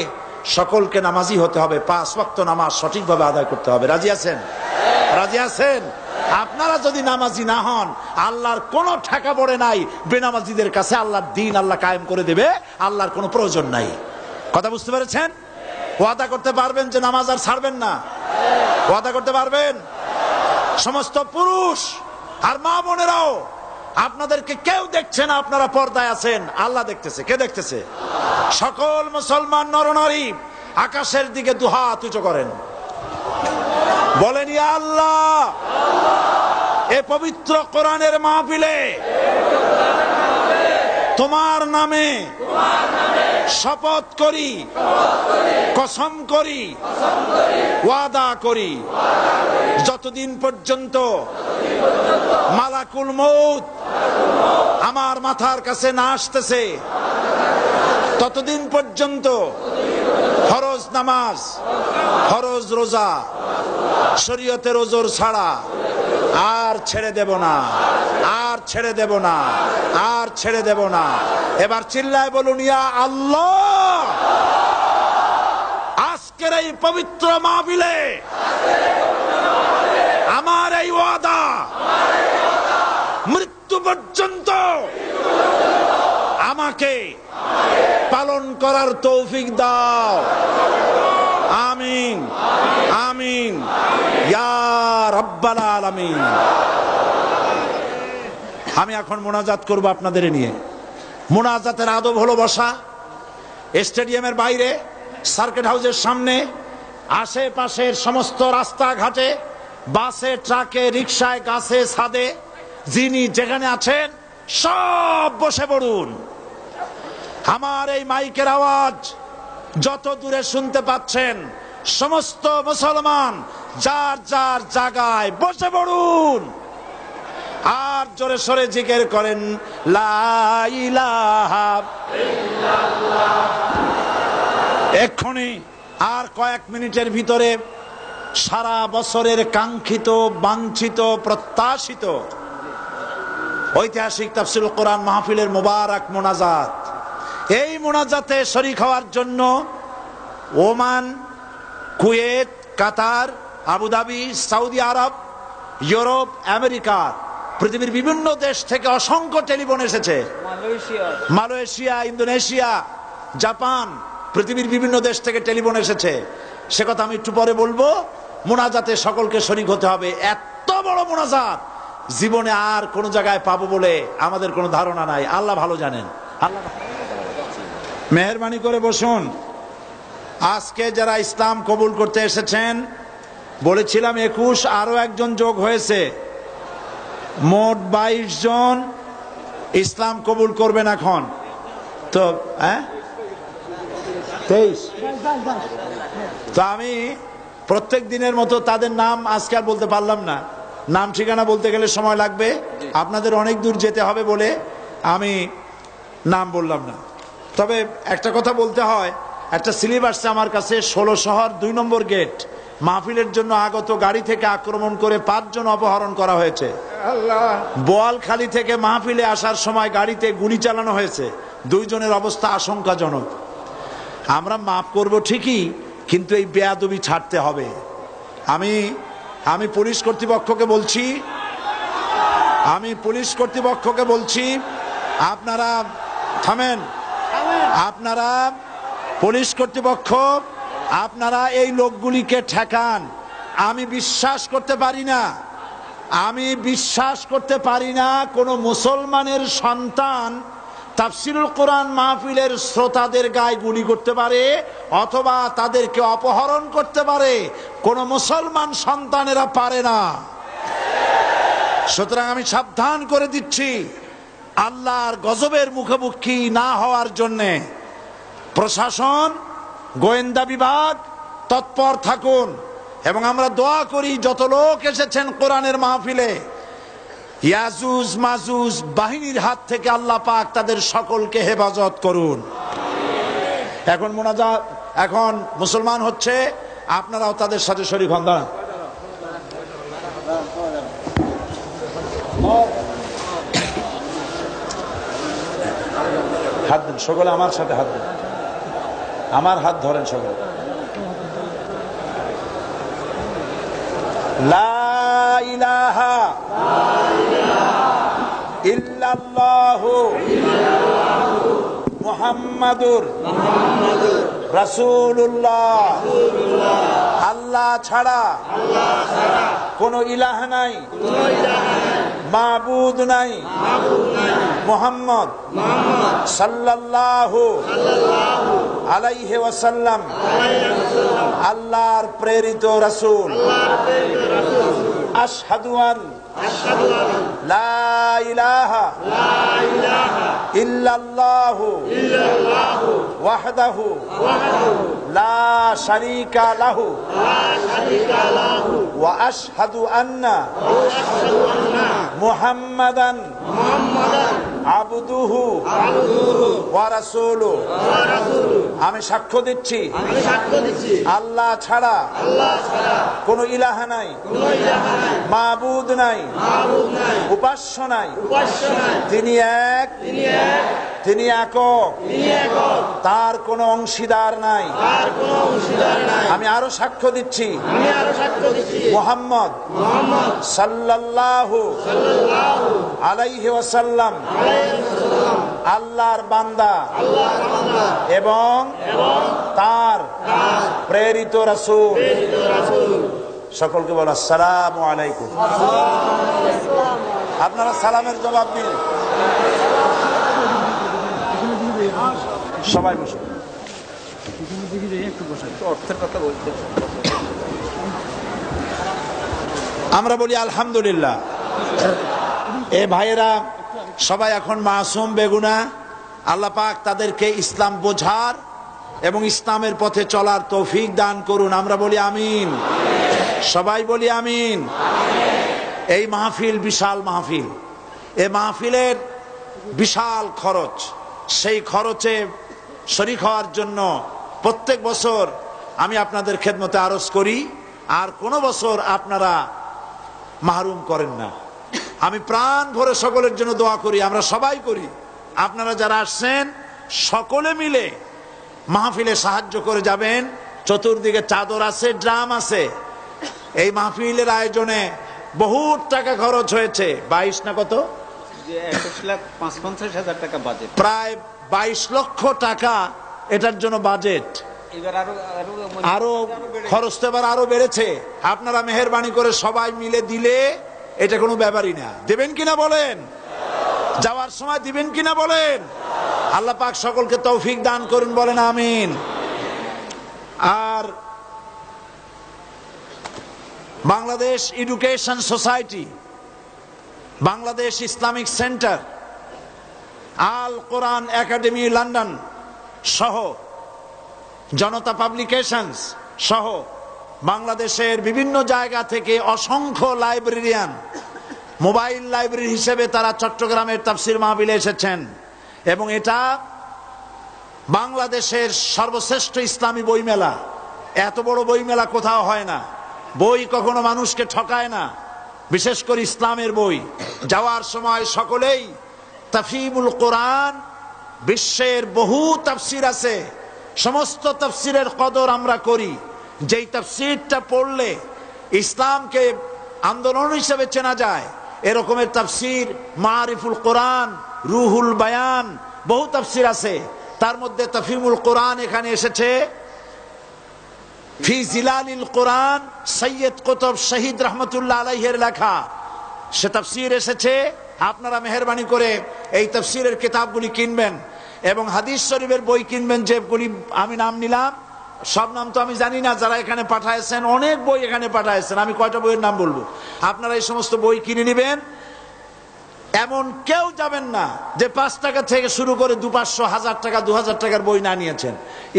সকলকে নামাজি হতে হবে, 5 ওয়াক্ত নামাজ সঠিকভাবে আদায় করতে হবে। রাজি আছেন? রাজি আছেন? আপনারা যদি নামাজি না হন, আল্লাহর কোনো ঠেকা পড়ে নাই বেনামাজিদের কাছে। আল্লাহর দ্বীন আল্লাহ কায়েম করে দেবে, আল্লাহর কোনো প্রয়োজন নাই। কথা বুঝতে পেরেছেন? ওয়াদা করতে পারবেন যে নামাজ আর ছাড়বেন না? ওয়াদা করতে পারবেন? সমস্ত পুরুষ আর মা বোনেরাও, আপনাদেরকে কেউ দেখছে না, আপনারা পর্দায় আছেন, আল্লাহ দেখতেছে। কে দেখতেছে? সকল মুসলমান নরনারী আকাশের দিকে দুহাত উঁচু করেন, বলেন ইয়া আল্লাহ, এ পবিত্র কোরআনের মাহফিলে তোমার নামে শপথ করি, কসম করি, ওয়াদা করি, যতদিন পর্যন্ত মালাকুল মউত আমার মাথার কাছে না আসতেছে, ততদিন পর্যন্ত ফরজ নামাজ, ফরজ রোজা, শরীয়তের ওজর ছাড়া আর ছেড়ে দেব না, আর ছেড়ে দেব না, আর ছেড়ে দেব না। এবার চিল্লায় বলুন ইয়া আল্লাহ। আজকের এই পবিত্র মাহফিলে আমার এই ওয়াদা মৃত্যু পর্যন্ত আমাকে পালন করার তৌফিক দাও। আমিন আমিন ইয়া রাব্বাল আলামিন। আমি এখন মোনাজাত করব আপনাদের নিয়ে। মোনাজাতের আদব হলো বসা স্টেডিয়ামের বাইরে, সার্কিট হাউসের সামনে, আশেপাশের সমস্ত রাস্তাঘাটে, বাসে, ট্রাকে, রিকশায়, গাছে, ছাদে, যিনি যেখানে আছেন সব বসে পড়ুন। আমার এই মাইকের আওয়াজ যত দূরে শুনতে পাচ্ছেন, সমস্ত মুসলমান যার যার জায়গায় বসে পড়ুন আর জোরে সরে জিকির করেন লা ইলাহা ইল্লাল্লাহ। এক্ষুনি আর কয়েক মিনিটের ভিতরে সারা বছরের কাঙ্ক্ষিত, বাঞ্ছিত, প্রত্যাশিত ঐতিহাসিক তাফসীরুল কোরআন মাহফিলের মুবারক মোনাজাত, এই মোনাজাতে শরীক হওয়ার জন্য ওমান, কুয়েত, কাতার, আবুধাবি, সৌদি আরব, ইউরোপ, আমেরিকা, পৃথিবীর বিভিন্ন দেশ থেকে অসংখ্য টেলিফোন এসেছে। মালয়েশিয়া, ইন্দোনেশিয়া, জাপান, পৃথিবীর বিভিন্ন দেশ থেকে টেলিফোন এসেছে। সে কথা আমি একটু পরে বলবো। মোনাজাতে সকলকে শরীক হতে হবে। এত বড় মোনাজাত জীবনে আর কোন জায়গায় পাবো বলে আমাদের কোনো ধারণা নাই। আল্লাহ ভালো জানেন। আল্লাহ মেহেরবানি করে বসুন। আজকে যারা ইসলাম কবুল করতে এসেছেন, বলেছিলাম 21, আরো একজন যোগ হয়েছে, মোট 22 জন ইসলাম কবুল করবেন এখন। তো 23। তো আমি প্রত্যেক দিনের মতো তাদের নাম আজকে আর বলতে পারলাম না, নাম ঠিকানা বলতে গেলে সময় লাগবে, আপনাদের অনেক দূর যেতে হবে বলে আমি নাম বললাম না। তবে একটা কথা বলতে হয়, একটা স্লিপ আসছে আমার কাছে, 16 শহর 2 নম্বর গেট মাহফিলের জন্য আগত গাড়ি থেকে আক্রমণ করে 5 জন অপহরণ করা হয়েছে। বোয়ালখালী থেকে মাহফিলে আসার সময় গাড়িতে গুলি চালানো হয়েছে, 2 জনের অবস্থা আশঙ্কাজনক। আমরা মাফ করব ঠিকই, কিন্তু এই বেয়াদবি ছাড়তে হবে। আমি পুলিশ কর্তৃপক্ষকে বলছি, আপনারা থামেন। আপনারা পুলিশ কর্তৃপক্ষ, আপনারা এই লোকগুলিকে ঠেকান। আমি বিশ্বাস করতে পারি না কোন মুসলমানের সন্তান তাফসিরুল কোরআন মাহফিলের শ্রোতাদের গায়ে গুলি করতে পারে অথবা তাদেরকে অপহরণ করতে পারে। কোন মুসলমান সন্তানেরা পারে না। সুতরাং আমি সাবধান করে দিচ্ছি, আল্লাহর গজবের মুখোমুখি না হওয়ার জন্যে প্রশাসন, গোয়েন্দা বিভাগ তৎপর থাকুন। এবং আমরা দোয়া করি, যত লোক এসেছেন কোরআনের মাহফিলে, ইয়াজুজ মাজুজ বাহিনীর হাত থেকে আল্লাহ পাক তাদের সকলকে হেফাজত করুন। এখন মোনাজাত, এখন মুসলমান হচ্ছে, আপনারাও তাদের সাথে শরীক হন। হাত দেন সকলে, আমার সাথে হাত দেন, আমার হাত ধরেন সকলে। লা ইলাহা ইল্লাল্লাহু মুহাম্মাদুর রাসূলুল্লাহ। আল্লাহ ছাড়া কোন ইলাহ নাই, মাবুদ নাই, মুহাম্মদ সাল্লাল্লাহু আলাইহি ওয়াসাল্লাম আল্লাহর প্রেরিত রাসূল। আশহাদু আন লা ইলাহা ইল্লাল্লাহু ওয়াহদাহু লা শারীকা লাহু ওয়া আশহাদু আন্না মুহাম্মাদান আবদুহু ওয়া রাসূলুহু। আমি সাক্ষ্য দিচ্ছি আল্লাহ ছাড়া কোন ইলাহ নাই, মাবুদ নাই, উপাস্য নাই, তিনি এক, তিনি একক, তার কোন অংশীদার নাই। আমি আরো সাক্ষ্য দিচ্ছি মুহাম্মদ সাল্লাল্লাহু আলাইহি ওয়াসাল্লাম আল্লাহর বান্দা এবং তার প্রেরিত রাসূল। সকলকে বলো আসসালামু আলাইকুম। আপনারা সালামের জবাব দিন। সবাই বসুন। আমরা বলি আলহামদুলিল্লাহ। এ ভাইয়েরা সবাই এখন মাসুম বেগুনা, আল্লাহ পাক তাদেরকে ইসলাম বোঝার এবং ইসলামের পথে চলার তৌফিক দান করুন। আমরা বলি আমিন। সবাই বলি আমিন। এই মাহফিল বিশাল মাহফিল, এই মাহফিলের বিশাল খরচ। সেই খরচে শরীক হওয়ার জন্য প্রত্যেক বছর আমি আপনাদের খেদমতে আরজ করি, আর কোনো বছর আপনারা মাহরুম করেন না। আমি প্রাণ ভরে সকলের জন্য দোয়া করি, আমরা সবাই করি। আপনারা যারা আসছেন সকলে মিলে মাহফিলে সাহায্য করে যাবেন। চতুর্দিকে চাদর আছে, ড্রাম আছে। এই মাহফিলের আয়োজনে বহুত টাকা খরচ হয়েছে। 22 না কত, 21,55,000 টাকা বাজেট, প্রায় 22 লক্ষ টাকা এটার জন্য বাজেট। আরো খরচ তো এবার আরো বেড়েছে। আপনারা মেহেরবানি করে সবাই মিলে দিলে এটা কোনো ব্যাপারই না। দেবেন কিনা বলেন? যাওয়ার সময় দিবেন কিনা বলেন? আল্লাহ পাক সকলকে তৌফিক দান করুন, বলেন আমিন। আর Bangladesh Education Society, Bangladesh Islamic Centre, Al Quran Academy London সহ, জনতা পাবলিকেশনস সহ বাংলাদেশের বিভিন্ন জায়গা থেকে অসংখ্য লাইব্রেরিয়ান মোবাইল লাইব্রেরি হিসেবে তারা চট্টগ্রামের তাফসির মাহফিলে এসেছেন, এবং এটা বাংলাদেশের সর্বশ্রেষ্ঠ ইসলামী বইমেলা। এত বড় বইমেলা কোথাও হয় না। বই কখনো মানুষকে ঠকায় না, বিশেষ করে ইসলামের বই। যাওয়ার সময় সকলেই তাফহিমুল কোরআন, বিশ্বের বহু তাফসির আছে, সমস্ত তাফসিরের কদর আমরা করি। যেই তাফসিরটা পড়লে ইসলামকে আন্দোলন হিসেবে চেনা যায়, এরকমের তাফসির মারিফুল কোরআন, রুহুল বায়ান, বহু তাফসির আছে। তার মধ্যে তাফহিমুল কোরআন এখানে এসেছে, ফি জিলালিল কোরআন, সৈয়দ কুতুব শহীদ রহমতুল্লাহ আলাইহির লেখা সে তাফসির এসেছে। আপনারা মেহেরবানি করে এই তাফসিরের কিতাবগুলি কিনবেন এবং হাদিস শরীফের বই কিনবেন, যেগুলি আমি নাম নিলাম। সব নাম তো আমি জানি না, যারা এখানে পাঠাইছেন অনেক বই এখানে পাঠাইছেন, আমি কয়টা বইয়ের নাম বলবো। আপনারা এই সমস্ত বই কিনে নেবেন। এমন কেউ যাবেন না যে 5 টাকা থেকে শুরু করে 200, 1000 টাকা, 2000 টাকার বই না নিয়েছেন।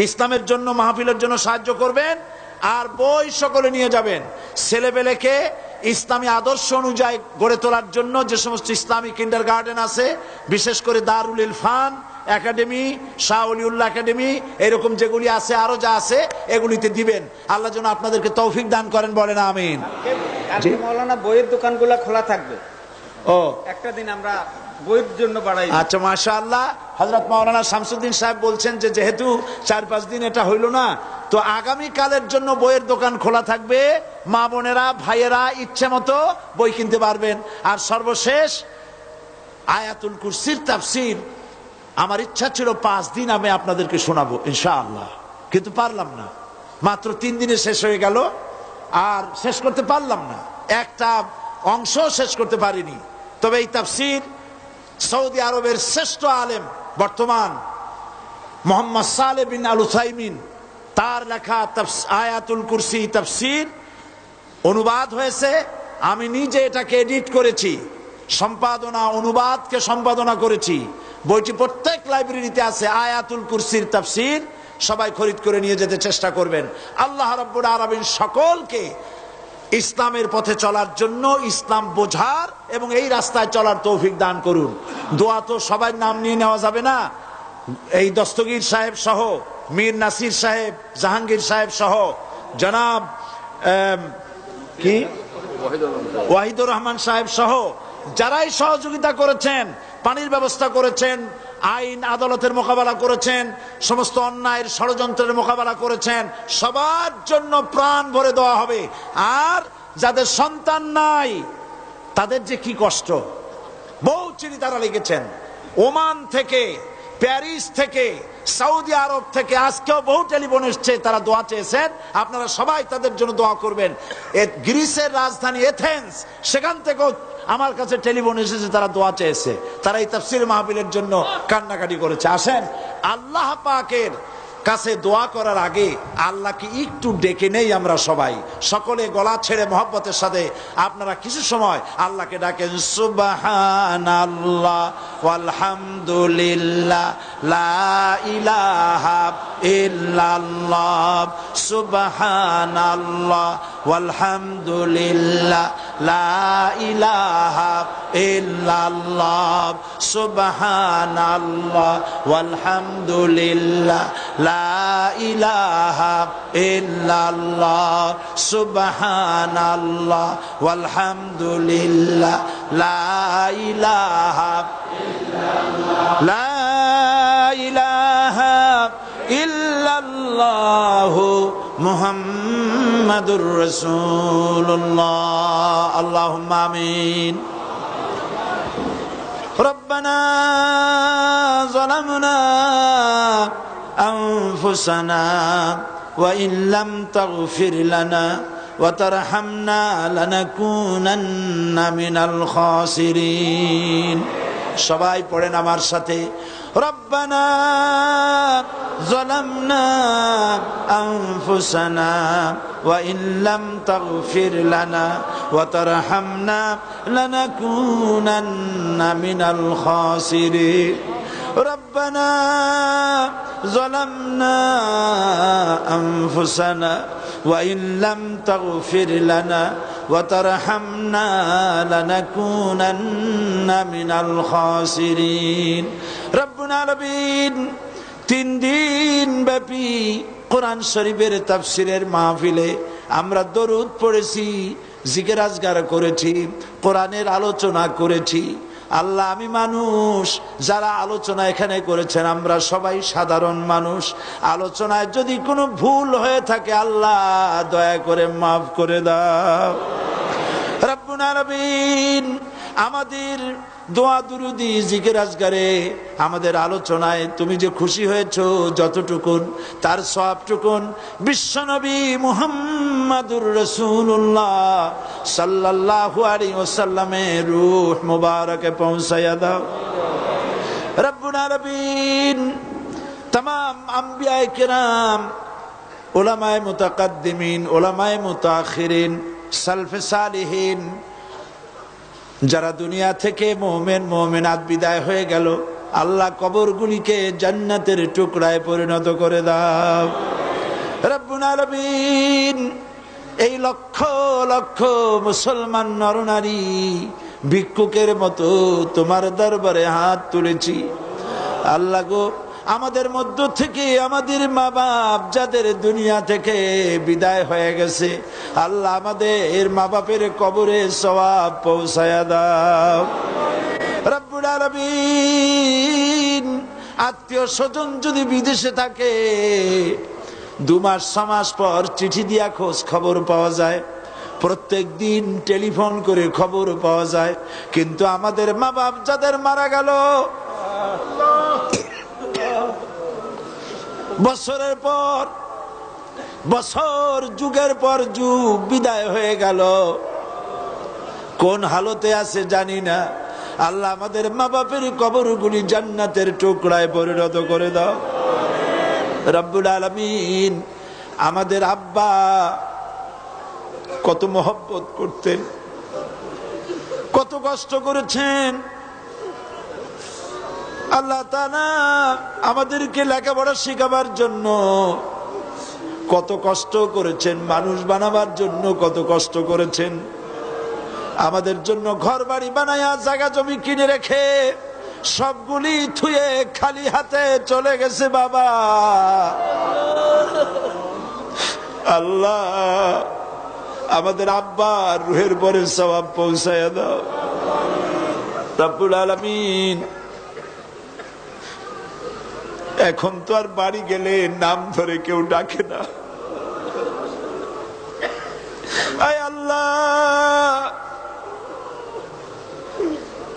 ইসলামের জন্য, মাহফিলের জন্য সাহায্য করবেন আর বই সকলে নিয়ে যাবেন। ছেলেপেলেকে ইসলামী আদর্শ অনুযায়ী গড়ে তোলার জন্য যে সমস্ত ইসলামী কিন্ডারগার্টেন আছে, বিশেষ করে দারুল ইরফান একাডেমি, শাহ ওলিউল্লাহ একাডেমি, এরকম যেগুলি আছে, আরো যা আছে, এগুলিতে দিবেন। আল্লাহ যেন আপনাদেরকে তৌফিক দান করেন, বলেন আমিন। মাওলানা বইয়ের দোকানগুলো খোলা থাকবে, ও একটা দিন আমরা বইয়ের জন্য বাড়াই। আচ্ছা, মাশাআল্লাহ। হযরত মাওলানা শামসুদ্দিন সাহেব বলছেন যে যেহেতু 4-5 দিন এটা হইল না, তো আগামী কালের জন্য বইয়ের দোকান খোলা থাকবে। মা বোনেরা, ভাইয়েরা ইচ্ছে মতো বই কিনতে পারবেন। আর সর্বশেষ আয়াতুল কুরসির তাফসীর আমার ইচ্ছা ছিল 5 দিন আমি আপনাদেরকে শোনাবো ইনশাআল্লাহ, কিন্তু পারলাম না। মাত্র 3 দিনে শেষ হয়ে গেল, আর শেষ করতে পারলাম না, একটা অংশ শেষ করতে পারিনি। তবে এই তাফসীর সৌদি আরবের শ্রেষ্ঠ আলেম বর্তমান মোহাম্মদ সালেহ বিন আল উসাইমিন, তার লেখা আয়াতুল কুরসি তাফসীর অনুবাদ হয়েছে। আমি নিজে এটাকে এডিট করেছি, সম্পাদনা, অনুবাদকে সম্পাদনা করেছি। বইটি প্রত্যেক লাইব্রেরিতে আছে, আয়াতুল কুরসির তাফসীর। সবাই খরিদ করে নিয়ে যেতে চেষ্টা করবেন। আল্লাহ রাব্বুল আলামিন সকলকে ইসলামের পথে চলার জন্য, ইসলাম বোঝার এবং এই রাস্তায় চলার তৌফিক দান করুন। দোয়া তো সবাই নাম নিয়ে নেওয়া যাবে না। এই দস্তগীর সাহেব সহ, মীর নাসির সাহেব, জাহাঙ্গীর সাহেব সহ, জনাব কি ওয়াহিদুর রহমান সাহেব সহ যারাই সহযোগিতা করেছেন, পানির ব্যবস্থা করেছেন, আইন আদালতের মোকাবেলা করেছেন, সমস্ত অন্যায়ের ষড়যন্ত্রের মোকাবেলা করেছেন, সবার জন্য প্রাণ ভরে দেওয়া হবে। আর যাদের সন্তান নাই তাদের যে কি কষ্ট, বহু চিঠি তারা লিখেছেন, ওমান থেকে, প্যারিস থেকে, সৌদি আরব থেকে, আজকেও বহু টেলিফোন এসছে, তারা দোয়া চেয়েছেন। আপনারা সবাই তাদের জন্য দোয়া করবেন। গ্রিসের রাজধানী এথেন্স, সেখান থেকেও আমার কাছে টেলিফোন এসেছে, তারা দোয়া চেয়েছে। তারা এই তাফসীর মাহফিলের জন্য কান্নাকাটি করেছে। আসেন আল্লাহ পাকের কাছে দোয়া করার আগে আল্লাহকে একটু ডেকে নেই আমরা সবাই, সকলে গলা ছেড়ে মহব্বতের সাথে আপনারা কিছু সময় আল্লাহকে ডাকেন। সুবহানাল্লাহ ওয়ালহামদুলিল্লাহ লা ইলাহা ইল্লাল্লাহ, সুবহানাল্লাহ ওয়ালহামদুলিল্লাহ লা ইলাহা ইল্লাল্লাহ, সুবহানাল্লাহ ওয়ালহামদুলিল্লাহ লা ইলাহা ইল্লাল্লাহ, সুবহানাল্লাহ ওয়ালহামদুলিল্লাহ লা ইলাহা ইল্লাল্লাহ, লা ইলাহা ইল্লাল্লাহ মুহাম্মাদুর রাসূলুল্লাহ। আল্লাহুম্মা আমিন। রব্বানা যালামনা আনফুসানা ওয়া ইন লাম তাগফির লানা ওয়া তারহামনা লানাকুনান্না মিনাল খাসিরিন। সবাই পড়েন আমার সাথে, রব্বানা যালামনা আনফুসানা ওয়া ইন লাম তাগফির লানা ওয়া তারহামনা লানাকুনান্না মিনাল খাসিরিন। ربنا ظلمنا أنفسنا وإن لم تغفر لنا وترحمنا لنكونن من الخاسرين ربنا العالمين 3 দিন ব্যাপী কোরআন শরীফের তাফসীরের মাহফিলে আমরা দরুদ পড়েছি, জিকির আজকার করেছি, কোরআনের আলোচনা করেছি। আল্লাহ, আমি মানুষ, যারা আলোচনা এখানে করেছেন আমরা সবাই সাধারণ মানুষ। আলোচনায় যদি কোনো ভুল হয়ে থাকে আল্লাহ দয়া করে মাফ করে দাও। রব্বুল আলামিন, আমাদের দোয়া দুরুদি জিকির আজকারে আমাদের আলোচনায় তুমি যে খুশি হয়েছো যতটুকুন, তার সওয়াবটুকুন বিশ্বনবী মুহাম্মাদুর রাসূলুল্লাহ সাল্লাল্লাহু আলাইহি ওয়াসাল্লামের রূহ মুবারকে পৌঁছায়া দাও। রব্বুল আলামিন, तमाम আম্বিয়ায়ে কেরাম, উলামায়ে মুতাকাদ্দিমিন, উলামায়ে মুতাআখিরিন, সালফে সালিহিন, যারা দুনিয়া থেকে মুমিনাত বিদায় হয়ে গেল, আল্লাহ কবরগুলিকে জান্নাতের টুকরায় পরিণত করে দাও। রব্বুল আলামিন, এই লক্ষ লক্ষ মুসলমান নরনারী ভিক্ষুকের মতো তোমার দরবারে হাত তুলেছি। আল্লাহ গো, আমাদের মধ্য থেকে আমাদের মা বাপ যাদের দুনিয়া থেকে বিদায় হয়ে গেছে, আল্লাহ আমাদের মা বাপের কবরে সওয়াব পৌঁছায়া দাও। রব্বুল আলামিন, আত্মীয় স্বজন যদি বিদেশে থাকে 2 মাস 6 মাস পর চিঠি দিয়া খোঁজ খবর পাওয়া যায়, প্রত্যেক দিন টেলিফোন করে খবর পাওয়া যায়, কিন্তু আমাদের মা বাপ যাদের মারা গেল, বছরের পর বছর, যুগের পর যুগ বিদায় হয়ে গেল, কোন হালতে আছে জানি না। আল্লাহ আমাদের মা বাপের কবরগুলি জান্নাতের টুকরায় পরিণত করে দাও। রব্বুল আলামিন, আমাদের আব্বা কত মহব্বত করতেন, কত কষ্ট করেছেন। আল্লাহ তাআলা আমাদেরকে লেখাপড়া শেখাবার জন্য কত কষ্ট করেছেন, মানুষ বানাবার জন্য কত কষ্ট করেছেন। আমাদের জন্য ঘর বাড়ি বানায়া জায়গা জমি কিনে রেখে সবগুলি থুয়ে খালি হাতে চলে গেছে বাবা। আল্লাহ, আমাদের আব্বার রুহের পরে সওয়াব পৌঁছায়া দাও। রব্বুল আলামিন, এখন তো আর বাড়ি গেলে নাম ধরে কেউ ডাকে না। আয় আল্লাহ,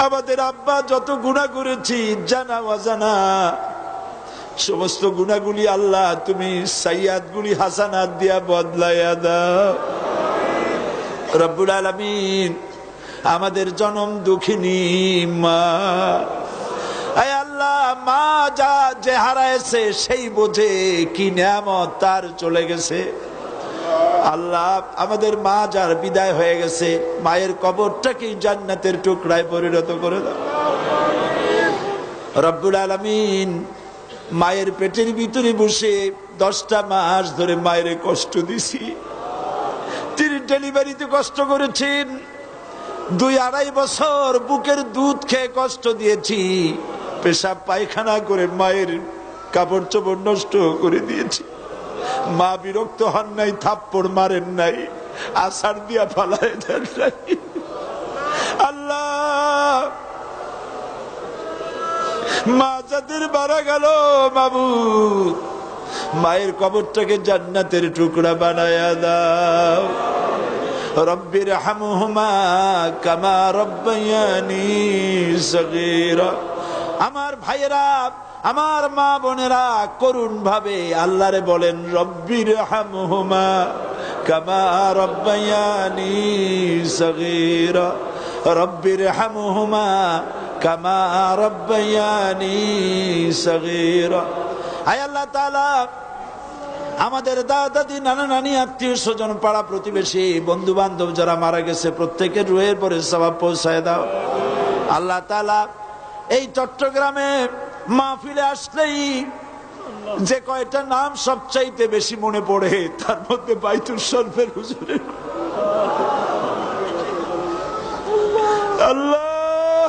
আমাদের আব্বা যত গুনাহ করেছি জানা অজানা, সমস্ত গুনাহগুলি আল্লাহ তুমি সাইয়াদগুলি হাসানাত দিয়া বদলাইয়া দাও। রব্বুল আলামিন, আমাদের জনম দুঃখিনী মা, আয় আল্লাহ, মা যা যে হারাইছে সেই বোঝে কি নিয়ামত তার চলে গেছে। আল্লাহ, আমাদের মা যার বিদায় হয়ে গেছে, মায়ের কবরটাকে জান্নাতের টুকরায় পরিণত করে দাও। রব্বুল আলামিন, মায়ের পেটের ভিতরে বসে 10টা মাস ধরে মায়ের কষ্ট দিছি। তিনি ডেলিভারিতে কষ্ট করেছেন, 2-2.5 বছর বুকের দুধ খেয়ে কষ্ট দিয়েছি, পেশাব পায়খানা করে মায়ের কাপড় চোপড় নষ্ট করে দিয়েছি। মা বিরক্ত হন নাই, থাপ্পড় মারেন নাই, আছাড় দিয়া ফালায় দেন নাই। আল্লাহ, মা যাদের মারা গেল মাবুদ, মায়ের কবরটাকে জান্নাতের টুকরা বানায়া দাও। রব্বির হামহুমা কামা রব্বায়ানি সগীরা। আমার ভাইয়েরা, আমার মা বোনেরা করুণ ভাবে আল্লাহরে বলেন, রব্বির হামহুমা কামা রব্বায়ানি সগীরা, রব্বির হামহুমা কামা রব্বায়ানি সগীরা। আয় আল্লাহ তাআলা, আমাদের দাদা দাদি নানা নানি আত্মীয় স্বজন পাড়া প্রতিবেশী বন্ধু বান্ধব যারা মারা গেছে প্রত্যেকের রুহের পরে সওয়াব পৌঁছায় দাও। আল্লাহ তাআলা, এই চট্টগ্রামে মাহফিলে আসলেই যে কয়টা নাম সবচাইতে বেশি মনে পড়ে তার মধ্যে বাইতুল শরীফের হুজুরের। আল্লাহ,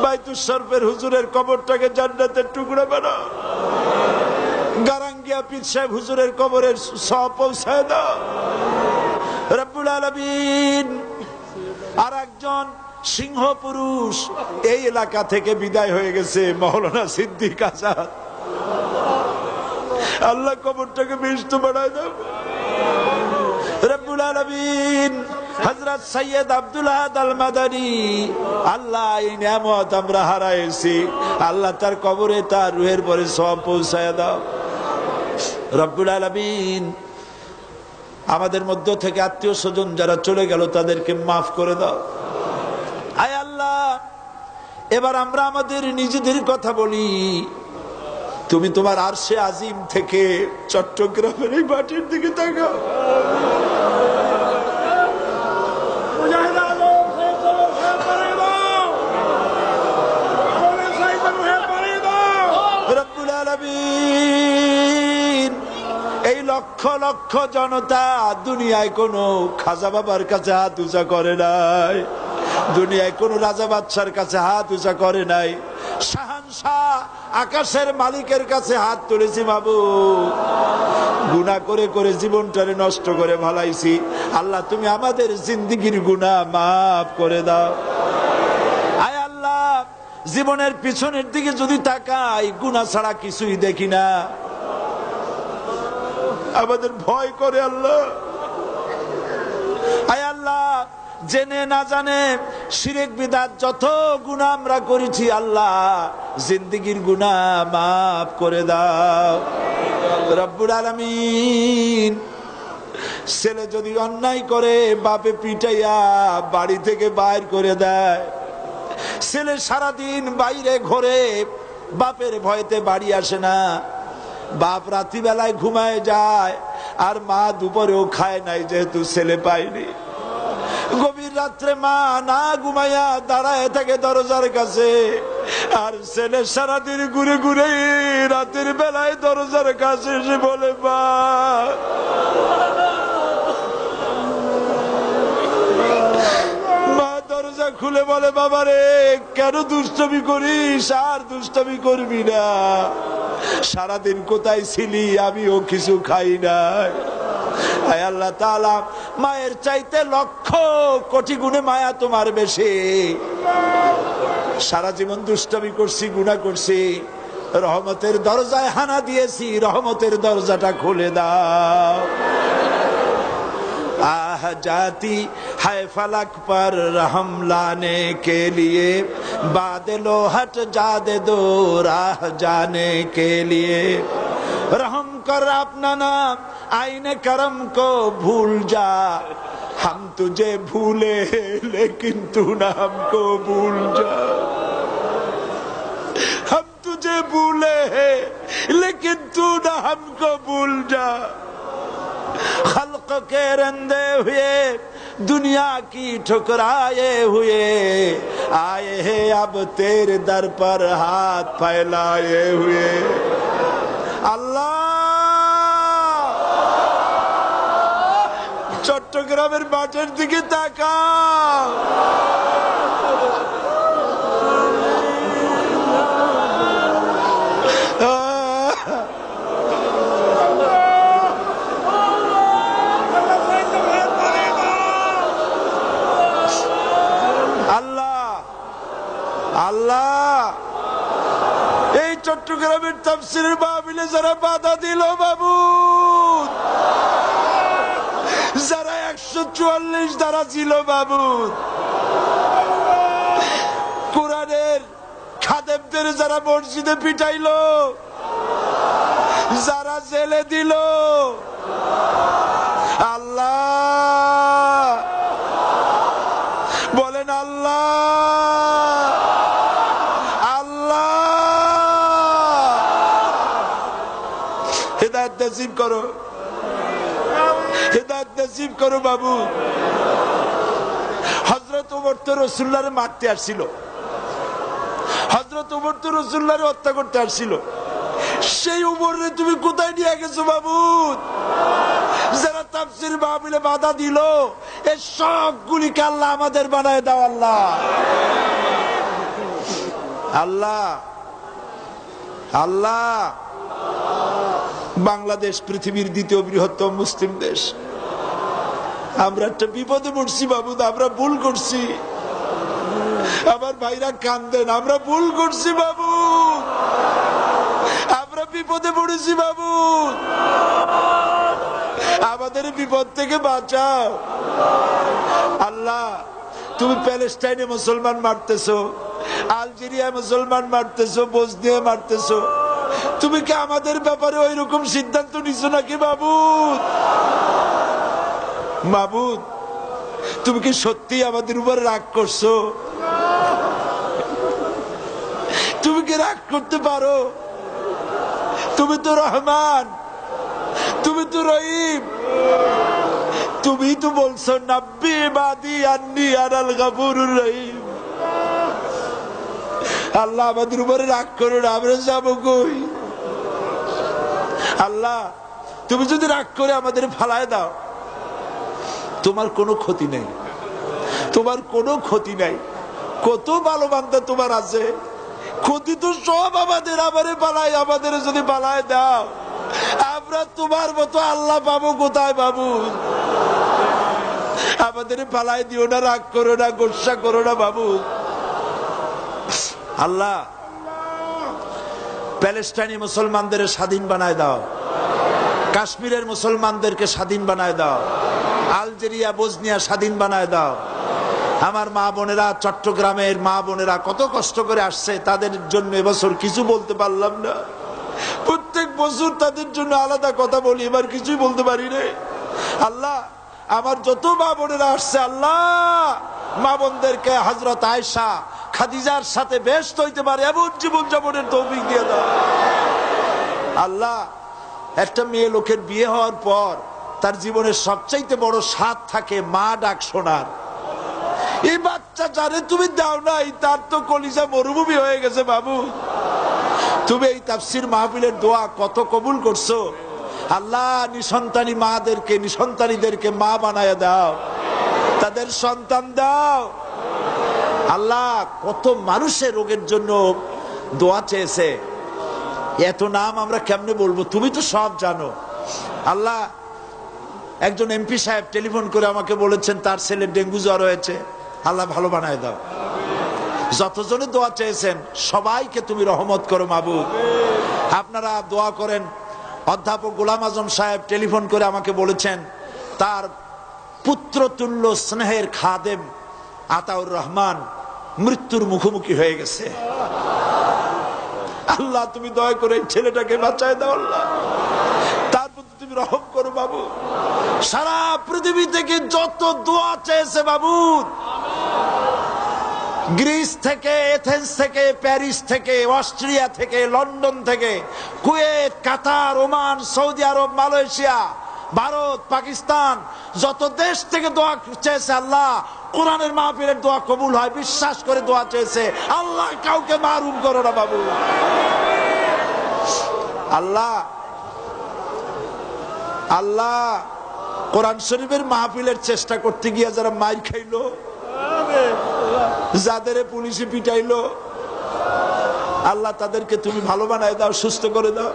বাইতুল শরীফের হুজুরের কবরটাকে জান্নাতের টুকরা বানাও। গারাঙ্গিয়া পীর সাহেব হুজুরের কবরের সওয়াব পৌঁছায় দাও রব্বুল আলামিন। আর একজন সিংহ পুরুষ এই এলাকা থেকে বিদায় হয়ে গেছে, মাওলানা সিদ্দিক আজাদ। আল্লাহ কবরটাকে বেহেশত বানায় দাও রব্বুল আলামিন। হযরত সৈয়দ আব্দুল আহাদ আল মাদানী, আল্লাহ এই নিয়ামত আমরা হারাইছি, আল্লাহ তার কবরে তার রূহের পরে সওয়াব পৌঁছায় দাও রব্বুল আলামিন। আমাদের মধ্য থেকে আত্মীয় স্বজন যারা চলে গেল তাদেরকে মাফ করে দাও। আয় আল্লাহ, এবার আমরা আমাদের নিজেদের কথা বলি। তুমি তোমার আরশে আজিম থেকে চট্টগ্রামের এই মাটির দিকে তাকাও। রব্বুল আলামিন, এই লক্ষ লক্ষ জনতা দুনিয়ায় কোনো খাজা বাবার কাছে হাত উঁচা করে নাই, দুনিয়ায় কোন রাজা বাদশার কাছে হাত উঁচা করে নাই, শাহানশাহ আকাশের মালিকের কাছে হাত তুলেছি। মাবুদ, গুনাহ করে করে জীবনটারে নষ্ট করে ভালাইছি, আল্লাহ তুমি আমাদের জিন্দেগির গুনাহ মাফ করে দাও। আয় আল্লাহ, জীবনের পিছনের দিকে যদি তাকাই গুনাহ ছাড়া কিছুই দেখি না, আমাদের ভয় করে আল্লাহ। আয় আল্লাহ, জেনে না জানে শিরক বিদআত যত গুনাহ আমরা করেছি, আল্লাহ জিন্দেগির গুনাহ মাফ করে দাও রব্বুল আলামিন। ছেলে যদি অন্যায় করে বাপে পিটাইয়া বাড়ি থেকে বাইর করে দেয়, ছেলে সারাদিন বাইরে ঘোরে, বাপের ভয়তে বাড়ি আসে না, বাপ রাত্রিবেলায় ঘুমায় যায়, আর মা দুপুরেও খায় নাই যেহেতু ছেলে পায়নি। গভীর রাত্রে মা না ঘুমাইয়া দাঁড়ায় থাকে দরজার কাছে, আর ছেলে সারাদিন ঘুরে ঘুরে রাতের বেলায় দরজার কাছে এসে বলে, মা দরজা খুলে বলে, বাবা রে কেন দুষ্টমি করিস? আর দুষ্টমি করবি না, সারাদিন কোথায় ছিলি? আমিও কিছু খাই নাই। আয় আল্লাহ তাআলা, মায়ের চাইতে লক্ষ কোটি গুণে মায়া তোমার বেশি। সারা জীবন দুষ্টমি করছি, গুনাহ করছি, রহমতের দরজায় হানা দিয়েছি, রহমতের দরজাটা খুলে দাও। आह जाती है फलक पर रहम लाने के लिए, बादलो हट जा दे दो राह जाने के लिए, रहम कर अपना नाम आईने करम को भूल जा, हम तुझे भूले लेकिन तू ना हमको भूल जा, हम तुझे भूले लेकिन तू ना हमको भूल जा, खल्क के रंदे हुए दुनिया की ठुकराए हुए आए हैं अब तेरे दर पर हाथ फैलाए हुए। अल्लाह, চট্টগ্রামের মাঠের দিকে তাকাও। আল্লাহ, এই চট্টগ্রামের তাফসীরের মাহফিলে যারা বাধা দিল মাবুদ, যারা 144 ধারা ছিল মাবুদ, কোরআনের খাদেমদের যারা মসজিদে পিটাইলো, যারা জেলে দিল, আল্লাহ বলেন আল্লাহ, हिदायत नसीब करो, हिदायत नसीब करो बाबू। हजरत उमर तो रसूलुल्लाहरे मारते आसছিল, हजरत उमर तो रसूलुल्लाहरे हत्या करते आसছিল, সেই উমরে তুমি কোথায় নিয়ে গেছো মাবুদ? যারা তাফসীর মাহফিলে বাধা দিল, এই সবগুলিকে আল্লাহ আমাদের বানায় দাও আল্লাহ। আল্লাহ আল্লাহ বাংলাদেশ পৃথিবীর দ্বিতীয় বৃহত্তম মুসলিম দেশ। আমরা একটা বিপদে পড়ছি মাবুদ, আমরা ভুল করছি। আমার ভাইরা কান্দেন, আমরা ভুল করছি মাবুদ, আমরা বিপদে পড়েছি মাবুদ, আমাদের বিপদ থেকে বাঁচাও আল্লাহ। তুমি প্যালেস্টাইনে মুসলমান মারতেছো, আলজেরিয়া মুসলমান মারতেছো, বসনিয়া মারতেছো, তুমি কি আমাদের ব্যাপারে ওই রকম সিদ্ধান্ত নিছো নাকি মাবুদ? মাবুদ, তুমি কি সত্যি আমাদের উপর রাগ করছো? তুমি কি রাগ করতে পারো? তুমি তো রহমান, তুমি তো রহিম, তুমি তো বলছো নাব্বি ইবাদি আন্নী আনাল গফুরুর রহিম। আল্লাহ আমাদের উপরে রাগ করো না, আমরা যাবো কই? আল্লাহ তুমি যদি রাগ করে আমাদের ফালায় দাও, তোমার কোনো ক্ষতি নেই, তোমার কোনো ক্ষতি নাই। কত ভালো বান্দা তোমার আছে, ক্ষতি তো সব আমাদের। আমাদের যদি পালায় দাও, আমরা তোমার মতো আল্লাহ পাবো কোথায় বাবু? আমাদের পালায় দিও না, রাগ করো না, গোসা করো না বাবু। আল্লাহ প্যালেস্টাইনি মুসলমানদের স্বাধীন বানায় দাও, কাশ্মীরের মুসলমানদেরকে স্বাধীন বানায় দাও, আলজেরিয়া বসনিয়া স্বাধীন বানায় দাও। আমার মা বোনেরা, চট্টগ্রামের মা বোনেরা কত কষ্ট করে আসছে, তাদের জন্য এবছর কিছু বলতে পারলাম না। প্রত্যেক বছর তাদের জন্য আলাদা কথা বলি, এবার কিছুই বলতে পারি রে আল্লাহ। আমার যত মা বোনেরা আসছে আল্লাহ, মা বোনদেরকে হযরত আয়েশা খাদিজার সাথে বেহেশত হইতে পারে এমন জীবন যাপনের তৌফিক দিয়ে দাও আল্লাহ। একটা মেয়ে লোকের বিয়ে হওয়ার পর তার জীবনের সবচাইতে বড় স্বাদ থাকে মা ডাক শোনার। এই বাচ্চা যারে তুমি দাও নাই, তার তো কলিজা মরুভূমি হয়ে গেছে বাবু। তুমি এই তাফসীর মাহফিলের দোয়া কত কবুল করছো আল্লাহ। নিসন্তানী মাদেরকে, নিসন্তানীদেরকে মা বানায় দাও, তাদের সন্তান দাও আল্লাহ। কত মানুষের রোগের জন্য দোয়া চেয়েছে, এত নাম আমরা কেমনে বলবো, তুমি তো সব জানো আল্লাহ। একজন এমপি সাহেব টেলিফোন করে আমাকে বলেছেন তার ছেলে ডেঙ্গু জ্বর হয়েছে, আল্লাহ ভালো বানায় দাও। যতজনে দোয়া চেয়েছেন সবাইকে তুমি রহমত করো মাবুদ। আপনারা দোয়া করেন। অধ্যাপক গোলাম আজম সাহেব টেলিফোন করে আমাকে বলেছেন তার পুত্রতুল্য স্নেহের খাদেম আতাউর রহমান মৃত্যুর মুখোমুখি হয়ে গেছে। আল্লাহ তুমি দয়া করে এই ছেলেটাকে বাঁচায় দাও আল্লাহ, তার প্রতি তুমি রহম করো বাবু। সারা পৃথিবী থেকে যত দোয়া চেয়েছে বাবু, গ্রিস থেকে, এথেন্স থেকে, প্যারিস থেকে, অস্ট্রিয়া থেকে, লন্ডন থেকে, কুয়েত, কাতার, ওমান, সৌদি আরব, মালয়েশিয়া, ভারত, পাকিস্তান, যত দেশ থেকে দোয়া চেয়েছে আল্লাহ, কোরআনের মাহফিলের দোয়া কবুল হয় বিশ্বাস করে দোয়া চেয়েছে আল্লাহ। কাউকে মারুম করো না বাবু আল্লাহ। আল্লাহ কোরআন শরীফের মাহফিলের চেষ্টা করতে গিয়ে যারা মাইর খাইলো, যাদের পুলিশে পিটাইলো আল্লাহ, তাদেরকে তুমি ভালো বানায় দাও, সুস্থ করে দাও।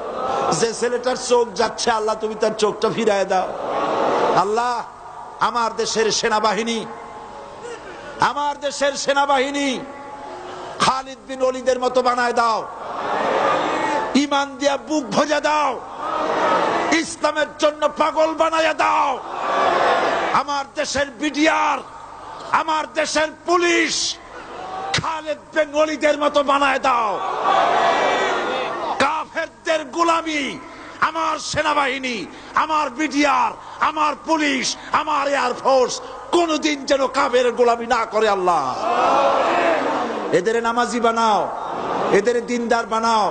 যে ছেলেটার চোখ যাচ্ছে আল্লাহ তুমি তার চোখটা ফিরায় দাও আল্লাহ। আমার দেশের সেনাবাহিনী, আমার দেশের সেনাবাহিনী খালিদ বিন ওলীদের মতো বানায় দাও, ঈমান দিয়া বুক ভরে দাও, ইসলামের জন্য পাগল বানায় দাও। আমার দেশের বিডিআর, আমার দেশের পুলিশ খালিদ বিন ওলীদের মতো বানায় দাও। কাফেরদের গোলামি আমার সেনাবাহিনী, আমার বিডিআর, আমার পুলিশ, আমার এয়ারফোর্স কোনদিন যেন কাফের গোলামি না করে আল্লাহ। এদের নামাজি বানাও, এদের দিনদার বানাও,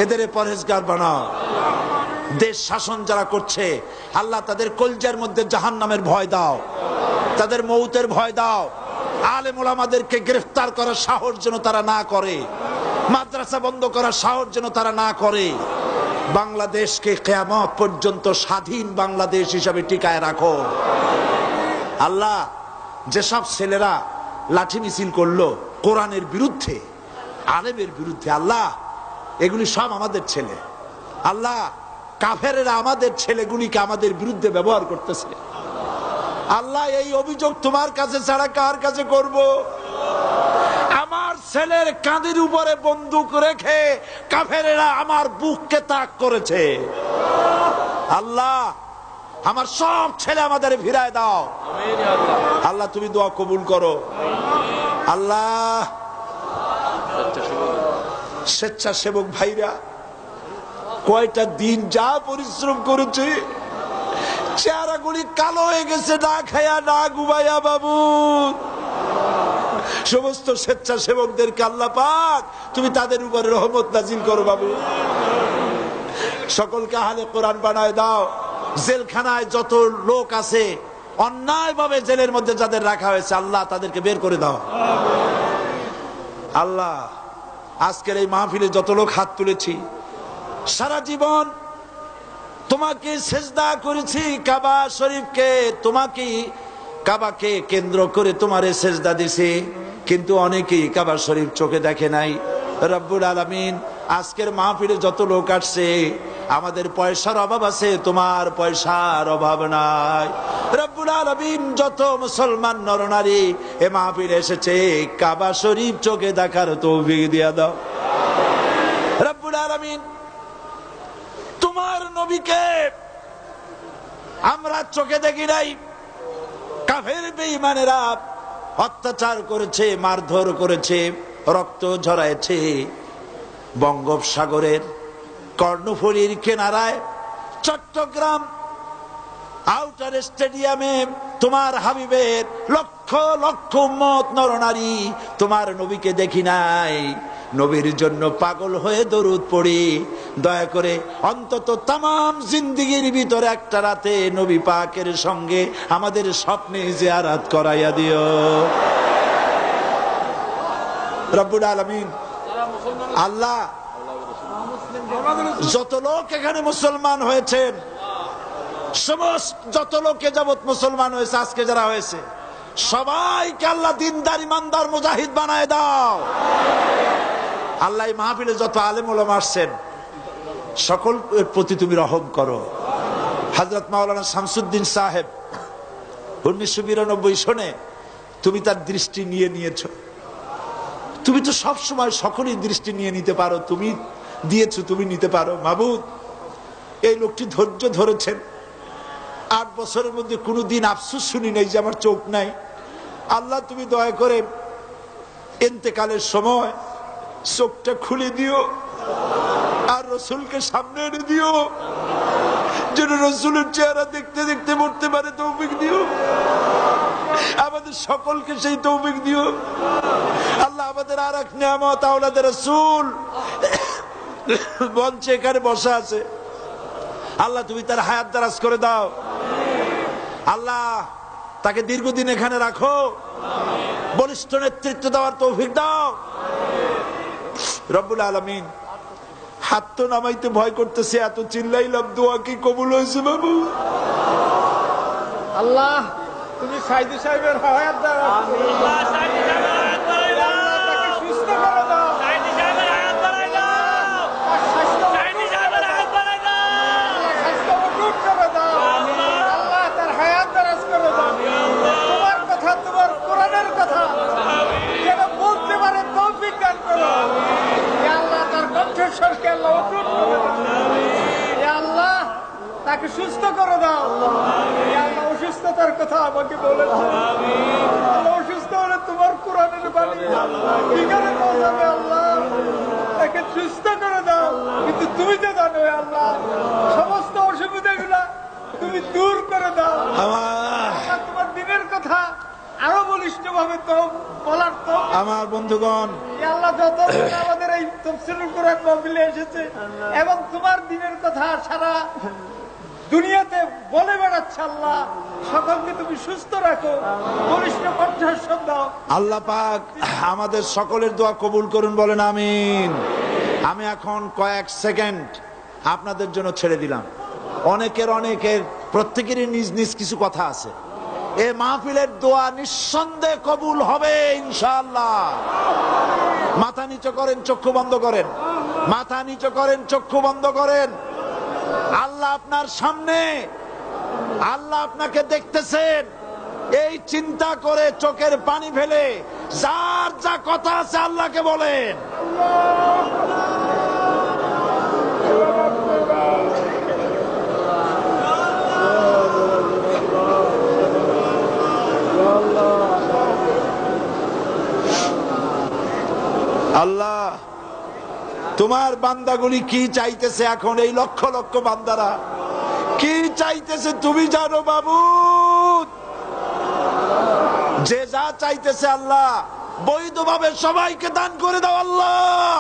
এদের পরহেজগার বানাও। দেশ শাসন যারা করছে আল্লাহ তাদের কলজার মধ্যে জাহান্নামের ভয় দাও, তাদের মৌতের ভয় দাও। আলেম ওলামাদেরকে গ্রেফতার করার সাহস যেন তারা না করে, মাদ্রাসা বন্ধ করার সাহস যেন তারা না করে। বাংলাদেশকে কিয়ামত পর্যন্ত স্বাধীন বাংলাদেশ হিসাবে টিকায় রাখো। আল্লাহ, যেসব ছেলেরা লাঠি মিছিল করলো কোরআনের বিরুদ্ধে, আলেমের বিরুদ্ধে, আল্লাহ এগুলি সব আমাদের ছেলে। আল্লাহ, কাফেরেরা আমাদের ছেলেগুলিকে আমাদের বিরুদ্ধে ব্যবহার করতেছে। আল্লাহ, এই অভিযোগ তোমার কাছে ছাড়া কার কাছে করব? আমার ছেলের কাঁধের উপরে বন্দুক রেখে কাফেরেরা আমার বুককে তাক করেছে। আল্লাহ, আমার সব ছেলে আমাদের ফিরায় দাও। আল্লাহ, তুমি দোয়া কবুল করো। আল্লাহ, স্বেচ্ছাসেবক ভাইরা কয়টা দিন যা পরিশ্রম করেছে, চেহারাগুলি কালো হয়ে গেছে, না খায়া না ঘুমাইয়া। বাবু, সমস্ত স্বেচ্ছাসেবকদেরকে আল্লাহ পাক তুমি তাদের উপরে রহমত নাজিল করো। বাবু, সকলকে আহলে কোরআন বানায় দাও। জেলখানায় যত লোক আছে অন্যায়ভাবে জেলের মধ্যে যাদের রাখা হয়েছে, আল্লাহ তাদেরকে বের করে দাও। আল্লাহ, আজকের এই মাহফিলে যত লোক হাত তুলেছি, সারা জীবন তোমাকে সেজদা করেছি, কাবা শরীফকে, তোমাকে কাবাকে কেন্দ্র করে তোমারে সেজদা দিছি, কিন্তু অনেকেই কাবা শরীফ চোখে দেখে নাই। রব্বুল আলামিন, আজকের মাহফিলে যত লোক আসছে, আমাদের পয়সার অভাব আছে, তোমার পয়সার অভাব নাই। রব্বুল আলামিন, যত মুসলমান নরনারী এ মাহফিলে এসেছে, কাবা শরীফ চোখে দেখার তৌফিক দিয়া দাও। রব্বুল আলামিন, তোমার নবীকে আমরা চোখে দেখি নাই, কাফের বেঈমানেরা অত্যাচার করেছে, মারধর করেছে, রক্ত ঝরাইছে। বঙ্গোপসাগরের কর্ণফুলীর কিনারায় চট্টগ্রাম আউটার স্টেডিয়ামে তোমার হাবিবের লক্ষ লক্ষ উম্মত নরনারী তোমার নবীকে দেখি নাই। নবীর জন্য পাগল হয়ে দরুদ পড়ি। দয়া করে অন্তত তামাম জিন্দেগির ভিতরে একটা রাতে নবী পাকের সঙ্গে আমাদের স্বপ্নে জিয়ারত করাইয়া দিও। রব্বুল আলামিন, আল্লাহ, যত লোক এখানে মুসলমান হয়েছেন, সমস্ত যত লোকে যাবত মুসলমান হয়েছে, আজকে যারা হয়েছে, সবাইকে আল্লাহ দিনদার ইমানদার মুজাহিদ বানায় দাও। আল্লাহ, এই মাহফিলে যত আলেম ওলামা আসছেন, সকলের প্রতি তুমি রহম করো। হযরত মাওলানা শামসুদ্দিন সাহেব 1992 সনে তুমি তার দৃষ্টি নিয়েছ। তুমি তো সব সময় সকলেই দৃষ্টি নিয়ে নিতে পারো, তুমি দিয়েছো, তুমি নিতে পারো। মাবুদ, এই লোকটি ধৈর্য ধরেছেন, 8 বছরের মধ্যে কোনোদিন আফসোস শুনি নাই যে আমার চোখ নাই। আল্লাহ, তুমি দয়া করে ইন্তেকালের সময় চোখটা খুলে দিও, আর রসুলকে সামনে এনে দিও, যেন রসুলের চেহারা দেখতে দেখতে মরতে পারে তৌফিক দিও। আমাদের সকলকে সেই তৌফিক দিও। আল্লাহ, আমাদের আর এক নিয়ামত আওলাদে রাসূল মঞ্চে এখানে বসা আছে, আল্লাহ তুমি তার হায়াত দারাজ করে দাও। আল্লাহ, তাকে দীর্ঘদিন এখানে রাখো, বলিষ্ঠ নেতৃত্ব দেওয়ার তৌফিক দাও। রব্বুল আলামিন, হাত তো নামাইতে ভয় করতেছে, এত চিল্লাইলাম, দোয়া কি কবুল হয়েছে? বাবু আল্লাহ, তুমি সাইদি সাহেবের হায়াত দাও। আল্লাহ, সাইদি সাহেবের হায়াত বাড়াই দাও, তাকে সুস্থ করে দাও। সাইদি সাহেবের হায়াত বাড়াই দাও, সাইদি সাহেবের হায়াত বাড়াই দাও, স্বাস্থ্য মজবুত করে দাও। আল্লাহ, তার হায়াত দারাজ করে দাও। তোমার কথা, তোমার কোরআনের কথা যেন বলতে পারে তৌফিক দান করো। ইয়া আল্লাহ, তার কণ্ঠস্বরকে আল্লাহ অটুট করে দাও। ইয়া আল্লাহ, তাকে সুস্থ করে দাও। ইয়া আল্লাহ, অসুস্থতার কথা আমাকে বলেছে, আল্লাহ অসুস্থ হলে তোমার কোরআনের বাণী কি করে পৌঁছাবে? আল্লাহ, তাকে সুস্থ করে দাও। কিন্তু তুমি তো জানো আল্লাহ, সমস্ত অসুবিধাগুলা তুমি দূর করে দাও। আল্লাহ, তোমার দিনের কথা আরো বলিষ্ঠ ভাবে তো বলার তো আমার বন্ধুগণ, আল্লাহ, যত আমাদের এই তাফসীরুল কোরআন মাহফিলে এসেছে এবং তোমার দিনের কথা সারা দুনিয়াতে বলে বেড়াচ্ছে, আল্লাহ সকলকে তুমি সুস্থ রাখো, বলিষ্ঠ কণ্ঠস্বর দাও। আল্লাহ পাক আমাদের সকলের দোয়া কবুল করুন, বলেন আমিন। আমি এখন কয়েক সেকেন্ড আপনাদের জন্য ছেড়ে দিলাম। অনেকের প্রত্যেকেরই নিজ নিজ কিছু কথা আছে। এই মাহফিলের দোয়া নিঃসন্দেহে কবুল হবে ইনশাআল্লাহ। মাথা নিচু করেন, চক্ষু বন্ধ করেন, মাথা নিচু করেন, চক্ষু বন্ধ করেন। আল্লাহ আপনার সামনে, আল্লাহ আপনাকে দেখতেছেন। এই চিন্তা করে চোখের পানি ফেলে যার যা কথা আছে আল্লাহকে বলেন। আল্লাহ, তোমার বান্দাগুলি কি চাইতেছে এখন, এই লক্ষ লক্ষ বান্দারা কি চাইতেছে তুমি জানো বাবু। যে যা চাইতেছে আল্লাহ বৈধভাবে সবাইকে দান করে দাও আল্লাহ।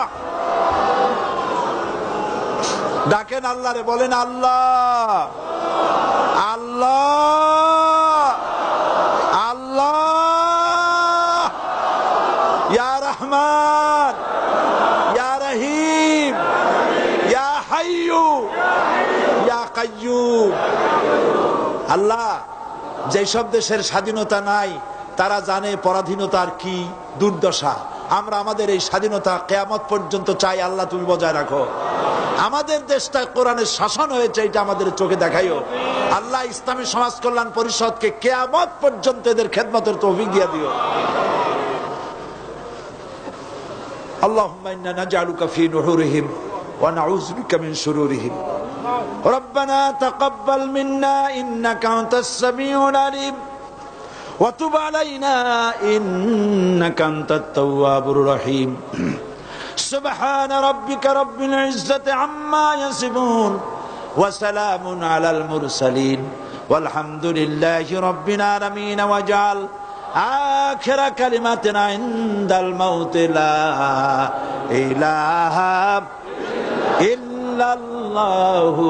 ডাকেন আল্লাহরে, বলেন আল্লাহ, আল্লাহ, আল্লাহ, ইয়া রহমান, ইয়া রহিম, ইয়া হাইয়্যু, ইয়া কাইয়্যুম। আল্লাহ, যেসব দেশের স্বাধীনতা নাই তারা জানে পরাধীনতার কি দুর্দশা। আমরা আমাদের এই স্বাধীনতা কিয়ামত পর্যন্ত চাই। আল্লাহ তুমি বজায় রাখো। আমাদের দেশটা কোরআনের শাসন হয়েছে, এটা আমাদের চোখে দেখাইও আল্লাহ। ইসলামী সমাজ কল্যাণ পরিষদকে কিয়ামত পর্যন্ত এদের খেদমতের তৌফিক দিয়ে দিও। আল্লাহুম্মা ইন্না নাজআলুকা ফি নুহুরিহিম ওয়া নাউযু বিকা মিন শুরুরিহিম। রব্বানা তাকাব্বাল মিন্না ইন্নাকা আনতাস সামিউল আলিম ওয়া তুব আলাইনা ইন্নাকা আনতাত তাওয়াবুর রহিম। সুবহান রাব্বিকা রাব্বিল ইজ্জাতি আম্মা ইয়াসিফুন ওয়া সালামুন আলাল মুরসালিন ওয়ালহামদুলিল্লাহি রাব্বিল আলামিন। ওয়াজআল আখির কালিমাতিনা ইনদাল মাউত লা ইলাহা ইল্লাল্লাহু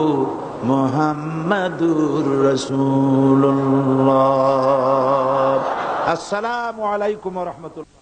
মুহাম্মাদুর রাসূলুল্লাহ। আসসালামু আলাইকুম ওয়া রাহমাতুল্লাহ।